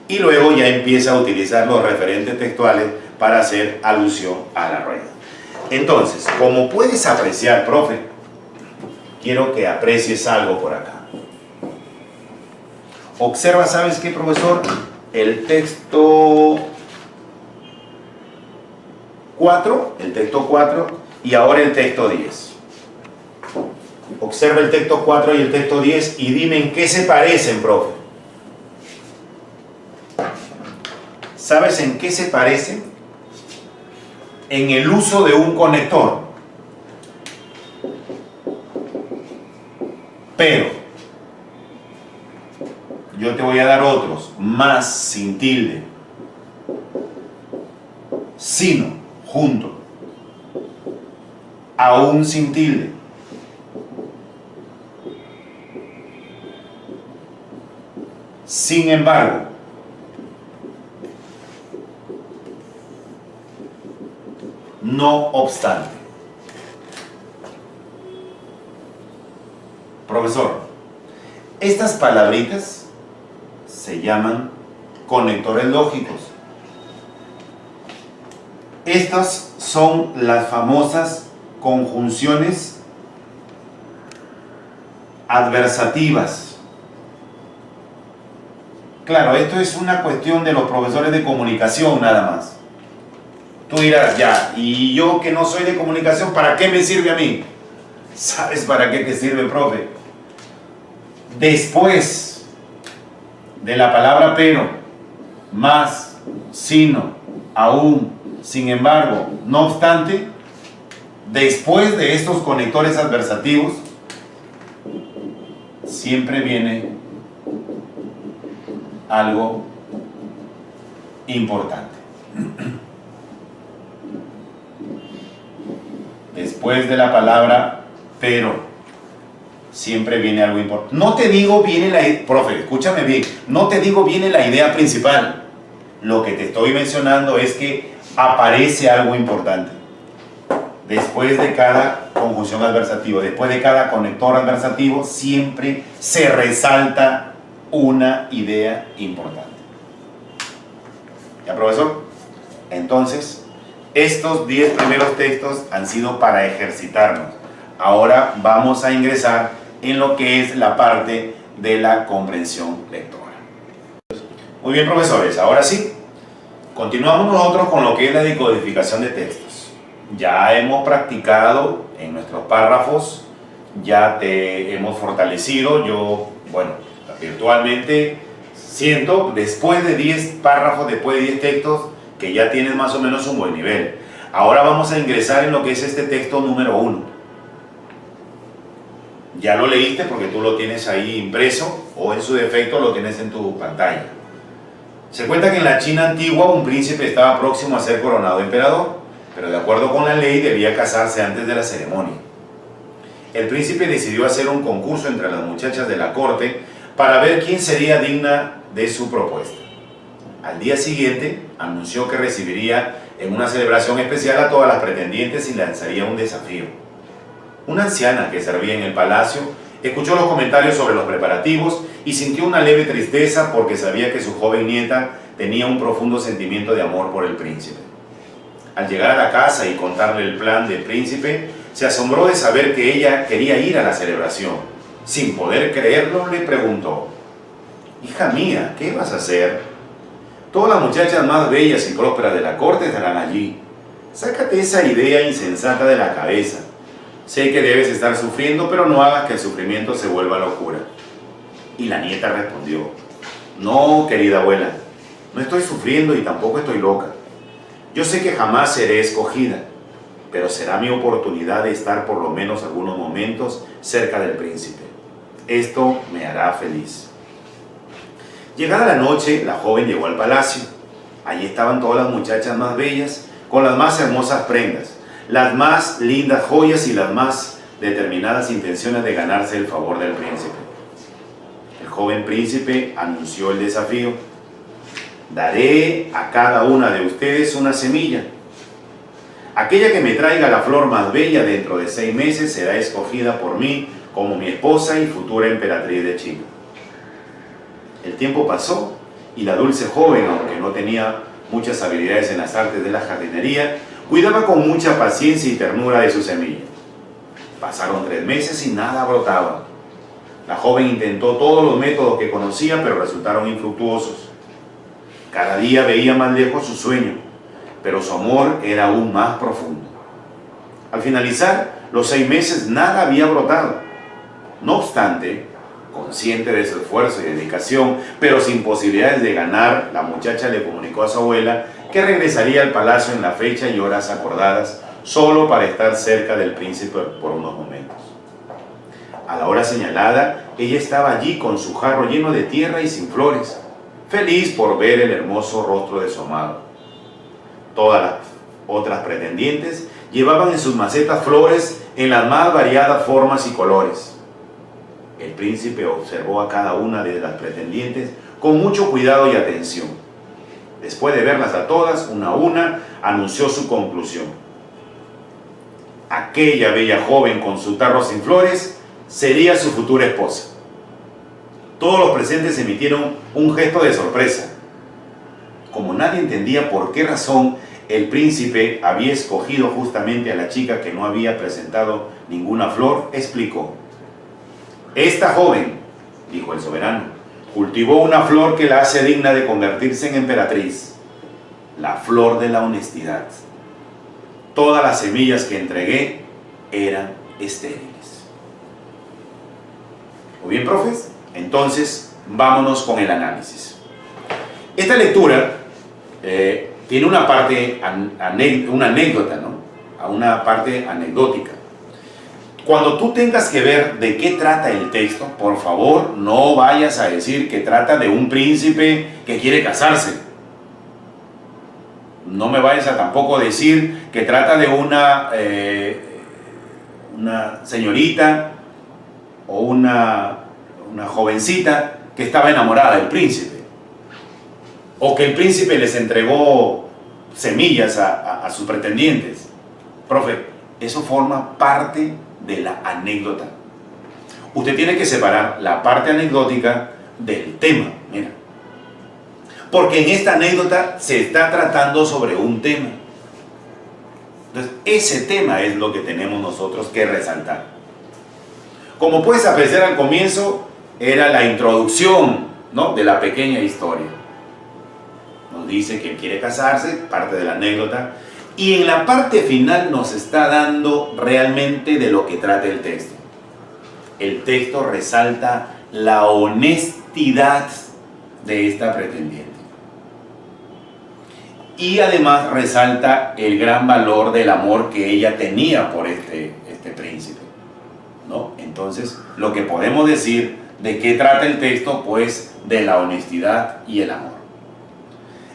Speaker 2: Y luego ya empieza a utilizar los referentes textuales para hacer alusión a la rueda. Entonces, como puedes apreciar, profe, quiero que aprecies algo por acá. Observa, ¿sabes qué, profesor? El texto 4, y ahora el texto 10. Observa el texto 4 y el texto 10 y dime en qué se parecen, profe. ¿Sabes en qué se parecen? En el uso de un conector. Pero yo te voy a dar otros, más sin tilde, sino, junto, aún sin tilde, sin embargo, no obstante. Profesor, estas palabritas se llaman conectores lógicos. Estas son las famosas conjunciones adversativas. Claro, esto es una cuestión de los profesores de comunicación nada más. Tú dirás, ya, y yo que no soy de comunicación, ¿para qué me sirve a mí? ¿Sabes para qué te sirve, profe? Después de la palabra pero, más, sino, aún, sin embargo, no obstante, después de estos conectores adversativos, siempre viene algo importante. Después de la palabra pero, siempre viene algo importante. No te digo viene la... Profe, escúchame bien. No te digo viene la idea principal. Lo que te estoy mencionando es que aparece algo importante. Después de cada conjunción adversativa, después de cada conector adversativo, siempre se resalta una idea importante. ¿Ya, profesor? Entonces, estos 10 primeros textos han sido para ejercitarnos. Ahora vamos a ingresar en lo que es la parte de la comprensión lectora. Muy bien, profesores, ahora sí, continuamos nosotros con lo que es la decodificación de textos. Ya hemos practicado en nuestros párrafos, ya te hemos fortalecido. Yo, bueno, virtualmente siento, después de 10 párrafos, después de 10 textos, que ya tienes más o menos un buen nivel. Ahora vamos a ingresar en lo que es este texto número 1. Ya lo leíste porque tú lo tienes ahí impreso o en su defecto lo tienes en tu pantalla. Se cuenta que en la China antigua un príncipe estaba próximo a ser coronado emperador, pero de acuerdo con la ley debía casarse antes de la ceremonia. El príncipe decidió hacer un concurso entre las muchachas de la corte para ver quién sería digna de su propuesta. Al día siguiente anunció que recibiría en una celebración especial a todas las pretendientes y lanzaría un desafío. Una anciana que servía en el palacio escuchó los comentarios sobre los preparativos y sintió una leve tristeza porque sabía que su joven nieta tenía un profundo sentimiento de amor por el príncipe. Al llegar a la casa y contarle el plan del príncipe, se asombró de saber que ella quería ir a la celebración. Sin poder creerlo, le preguntó: «Hija mía, ¿qué vas a hacer? Todas las muchachas más bellas y prósperas de la corte estarán allí. sácate esa idea insensata de la cabeza. Sé que debes estar sufriendo, pero no hagas que el sufrimiento se vuelva locura. Y la nieta respondió, no, querida abuela, no estoy sufriendo y tampoco estoy loca. Yo sé que jamás seré escogida, pero será mi oportunidad de estar por lo menos algunos momentos cerca del príncipe. Esto me hará feliz. Llegada la noche, la joven llegó al palacio. Allí estaban todas las muchachas más bellas, con las más hermosas prendas, las más lindas joyas y las más determinadas intenciones de ganarse el favor del príncipe. El joven príncipe anunció el desafío. Daré a cada una de ustedes una semilla. Aquella que me traiga la flor más bella dentro de 6 meses será escogida por mí como mi esposa y futura emperatriz de China. El tiempo pasó y la dulce joven, aunque no tenía muchas habilidades en las artes de la jardinería, cuidaba con mucha paciencia y ternura de su semilla. Pasaron 3 meses y nada brotaba. La joven intentó todos los métodos que conocía, pero resultaron infructuosos. Cada día veía más lejos su sueño, pero su amor era aún más profundo. Al finalizar los 6 meses, nada había brotado. No obstante, consciente de su esfuerzo y dedicación, pero sin posibilidades de ganar, la muchacha le comunicó a su abuela que regresaría al palacio en la fecha y horas acordadas, solo para estar cerca del príncipe por unos momentos. A la hora señalada, ella estaba allí con su jarro lleno de tierra y sin flores, feliz por ver el hermoso rostro de su amado. Todas las otras pretendientes llevaban en sus macetas flores en las más variadas formas y colores. El príncipe observó a cada una de las pretendientes con mucho cuidado y atención. Después de verlas a todas, una a una, anunció su conclusión. Aquella bella joven con su tarro sin flores sería su futura esposa. Todos los presentes emitieron un gesto de sorpresa. Como nadie entendía por qué razón el príncipe había escogido justamente a la chica que no había presentado ninguna flor, explicó. Esta joven, dijo el soberano, cultivó una flor que la hace digna de convertirse en emperatriz, la flor de la honestidad. Todas las semillas que entregué eran estériles. Muy bien, profes. Entonces, vámonos con el análisis. Esta lectura tiene una parte, una anécdota, ¿no? Una parte anecdótica. Cuando tú tengas que ver de qué trata el texto, por favor, no vayas a decir que trata de un príncipe que quiere casarse. No me vayas a tampoco decir que trata de una señorita o una jovencita que estaba enamorada del príncipe, o que el príncipe les entregó semillas a sus pretendientes. Profe, eso forma parte de la anécdota. Usted tiene que separar la parte anecdótica del tema, mira, porque en esta anécdota se está tratando sobre un tema. Entonces, ese tema es lo que tenemos nosotros que resaltar. Como puedes apreciar al comienzo, era la introducción, ¿no?, de la pequeña historia. Nos dice que él quiere casarse, parte de la anécdota, y en la parte final nos está dando realmente de lo que trata el texto. El texto resalta la honestidad de esta pretendiente. Y además resalta el gran valor del amor que ella tenía por este príncipe, ¿no? Entonces, lo que podemos decir de qué trata el texto, pues de la honestidad y el amor.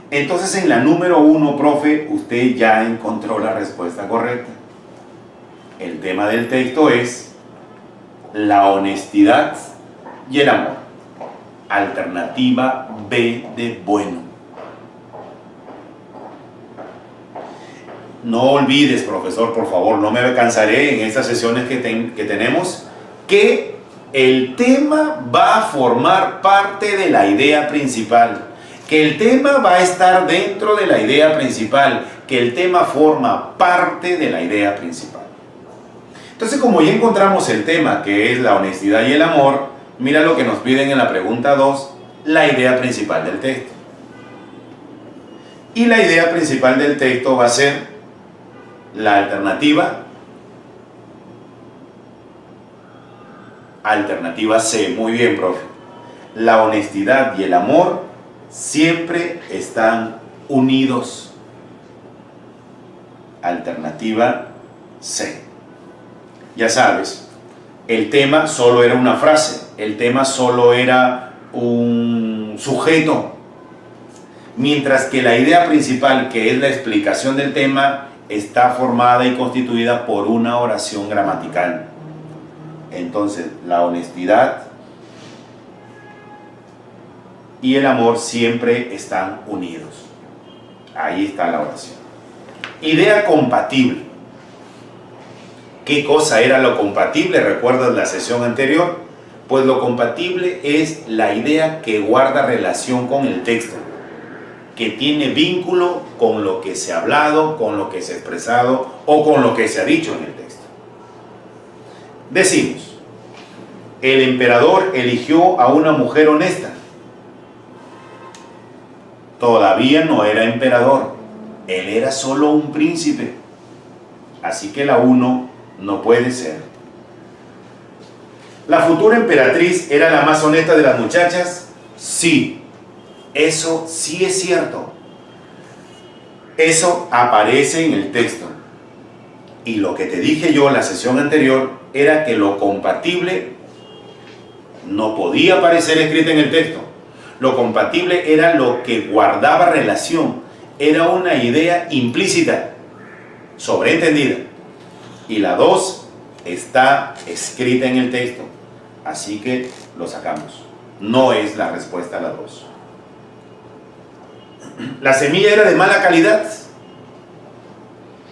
Speaker 2: Entonces, en la número 1, profe, usted ya encontró la respuesta correcta. El tema del texto es la honestidad y el amor. Alternativa B de bueno. No olvides, profesor, por favor, no me cansaré en estas sesiones que tenemos, que el tema va a formar parte de la idea principal, que el tema va a estar dentro de la idea principal, que el tema forma parte de la idea principal. Entonces, como ya encontramos el tema, que es la honestidad y el amor, mira lo que nos piden en la pregunta 2, la idea principal del texto. Y la idea principal del texto va a ser La alternativa C. Muy bien, profe. La honestidad y el amor siempre están unidos. Alternativa C. Ya sabes, el tema solo era una frase, el tema solo era un sujeto, mientras que la idea principal, que es la explicación del tema, está formada y constituida por una oración gramatical. Entonces, la honestidad y el amor siempre están unidos. Ahí está la oración. Idea compatible. ¿Qué cosa era lo compatible? ¿Recuerdas la sesión anterior? Pues lo compatible es la idea que guarda relación con el texto, que tiene vínculo con lo que se ha hablado, con lo que se ha expresado o con lo que se ha dicho en el texto. Decimos, el emperador eligió a una mujer honesta. Todavía no era emperador, él era solo un príncipe. Así que la 1 no puede ser. ¿La futura emperatriz era la más honesta de las muchachas? Sí, eso sí es cierto. Eso aparece en el texto. Y lo que te dije yo en la sesión anterior era que lo compatible no podía aparecer escrito en el texto. Lo compatible era lo que guardaba relación, era una idea implícita, sobreentendida. Y la 2 está escrita en el texto, así que lo sacamos. No es la respuesta a la 2. ¿La semilla era de mala calidad?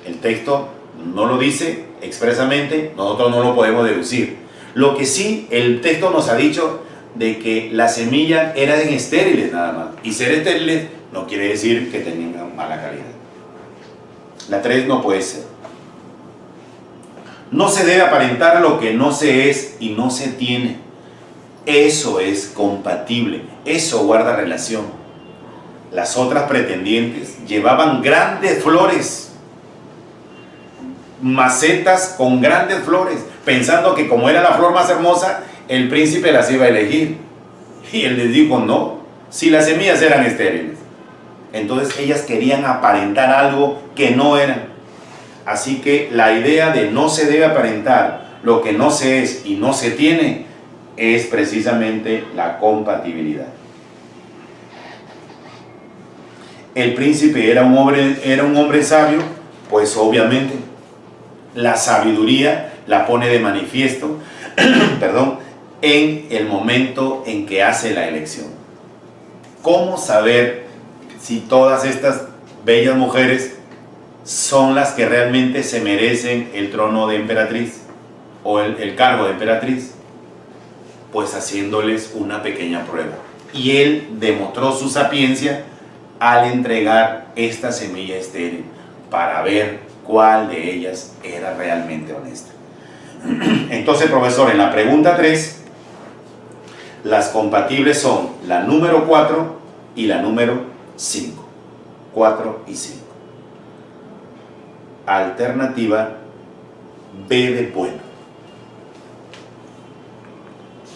Speaker 2: El texto no lo dice expresamente, nosotros no lo podemos deducir. Lo que sí, el texto nos ha dicho de que las semillas eran estériles nada más. Y ser estériles no quiere decir que tengan mala calidad. La 3 no puede ser. No se debe aparentar lo que no se es y no se tiene. Eso es compatible, eso guarda relación. Las otras pretendientes llevaban grandes flores, macetas con grandes flores, pensando que como era la flor más hermosa, el príncipe las iba a elegir. Y él les dijo, no, si las semillas eran estériles. Entonces ellas querían aparentar algo que no eran. Así que la idea de no se debe aparentar lo que no se es y no se tiene es precisamente la compatibilidad. El príncipe era un hombre sabio, pues obviamente la sabiduría la pone de manifiesto en el momento en que hace la elección. ¿Cómo saber si todas estas bellas mujeres son las que realmente se merecen el trono de emperatriz o el cargo de emperatriz? Pues haciéndoles una pequeña prueba. Y él demostró su sapiencia al entregar esta semilla estéril para ver cuál de ellas era realmente honesta. Entonces, profesor, en la pregunta 3, las compatibles son la número 4 y la número 5. 4 y 5. Alternativa B de bueno.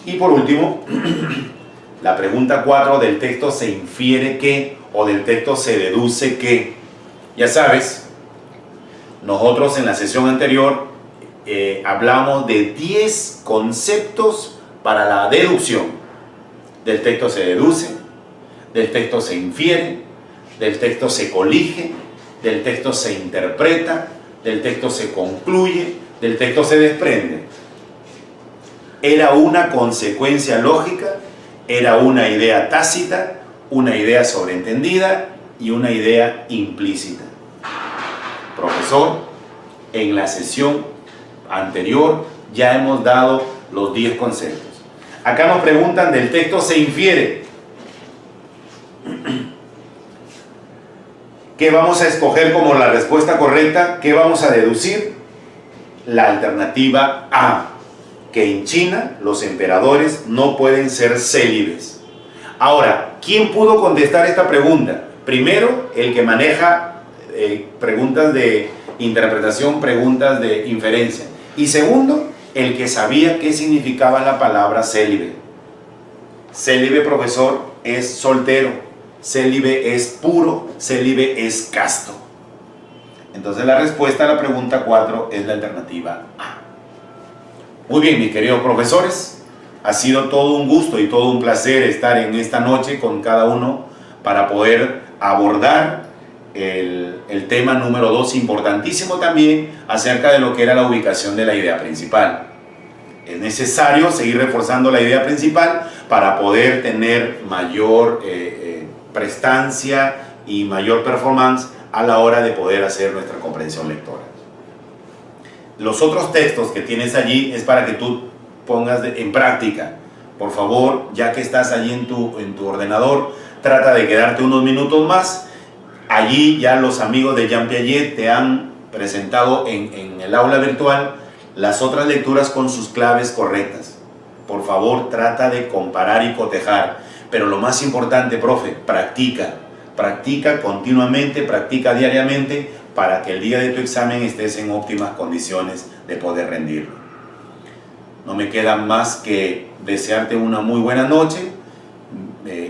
Speaker 2: Y por último, la pregunta 4, del texto se infiere que, o del texto se deduce que. Ya sabes, nosotros en la sesión anterior hablamos de 10 conceptos para la deducción. Del texto se deduce, del texto se infiere, del texto se colige, del texto se interpreta, del texto se concluye, del texto se desprende. Era una consecuencia lógica, era una idea tácita, una idea sobreentendida y una idea implícita. Profesor, en la sesión anterior ya hemos dado los 10 conceptos. Acá nos preguntan, del texto se infiere. ¿Qué vamos a escoger como la respuesta correcta? ¿Qué vamos a deducir? La alternativa A, que en China los emperadores no pueden ser célibes. Ahora, ¿quién pudo contestar esta pregunta? Primero, el que maneja preguntas de interpretación, preguntas de inferencia. Y segundo, el que sabía qué significaba la palabra célibe. Célibe, profesor, es soltero, célibe es puro, célibe es casto. Entonces la respuesta a la pregunta 4 es la alternativa A. Muy bien, mis queridos profesores, ha sido todo un gusto y todo un placer estar en esta noche con cada uno para poder abordar el tema número 2, importantísimo también, acerca de lo que era la ubicación de la idea principal. Es necesario seguir reforzando la idea principal para poder tener mayor prestancia y mayor performance a la hora de poder hacer nuestra comprensión lectora. Los otros textos que tienes allí es para que tú pongas en práctica. Por favor, ya que estás allí en tu ordenador, trata de quedarte unos minutos más. Allí ya los amigos de Jean Piaget te han presentado en el aula virtual las otras lecturas con sus claves correctas. Por favor, trata de comparar y cotejar. Pero lo más importante, profe, practica. Practica continuamente, practica diariamente para que el día de tu examen estés en óptimas condiciones de poder rendirlo. No me queda más que desearte una muy buena noche.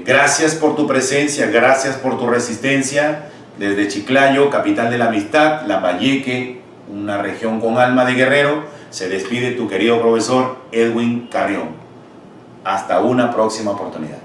Speaker 2: Gracias por tu presencia, gracias por tu resistencia. Desde Chiclayo, capital de la amistad, Lambayeque, una región con alma de guerrero, se despide tu querido profesor Edwin Carrión. Hasta una próxima oportunidad.